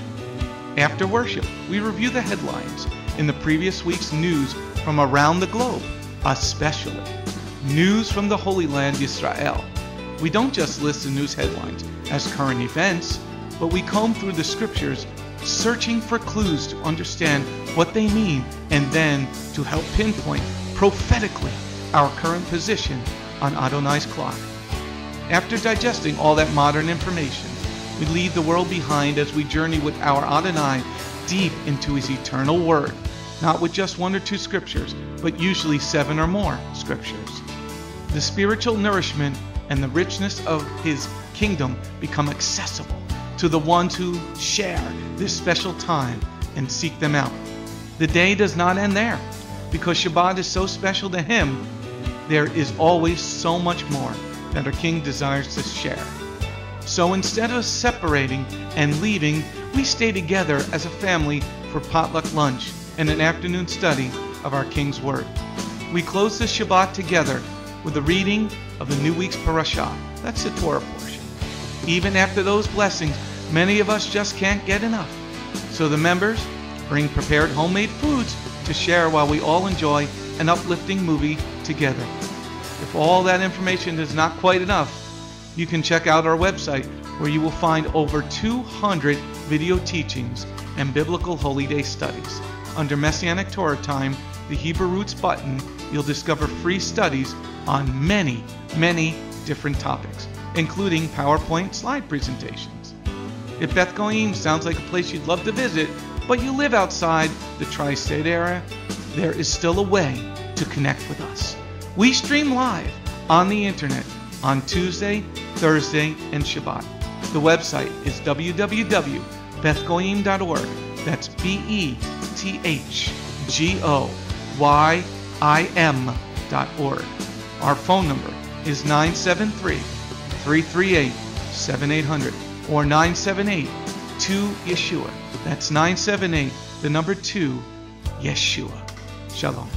After worship, we review the headlines in the previous week's news from around the globe, especially news from the Holy Land, Israel. We don't just list the news headlines as current events, but we comb through the scriptures, searching for clues to understand what they mean and then to help pinpoint prophetically our current position on Adonai's clock. After digesting all that modern information, we leave the world behind as we journey with our Adonai deep into His eternal Word, not with just 1 or 2 scriptures, but usually 7 or more scriptures. The spiritual nourishment and the richness of His kingdom become accessible to the ones who share this special time and seek them out. The day does not end there. Because Shabbat is so special to Him, there is always so much more that our King desires to share. So instead of separating and leaving, we stay together as a family for potluck lunch and an afternoon study of our King's Word. We close the Shabbat together with the reading of the new week's Parasha. That's the Torah portion. Even after those blessings, many of us just can't get enough. So the members bring prepared homemade foods to share while we all enjoy an uplifting movie together. If all that information is not quite enough, you can check out our website where you will find over 200 video teachings and biblical holy day studies. Under Messianic Torah Time, the Hebrew Roots button, you'll discover free studies on many, many different topics, including PowerPoint slide presentations. If Beth Goyim sounds like a place you'd love to visit, but you live outside the tri-state area, there is still a way to connect with us. We stream live on the internet on Tuesday, Thursday, and Shabbat. The website is www.bethgoyim.org. That's BETHGOYIM.org. Our phone number is 973-338-7800 or 978-2-YESHUA. That's 978, the number 2, Yeshua. Shalom.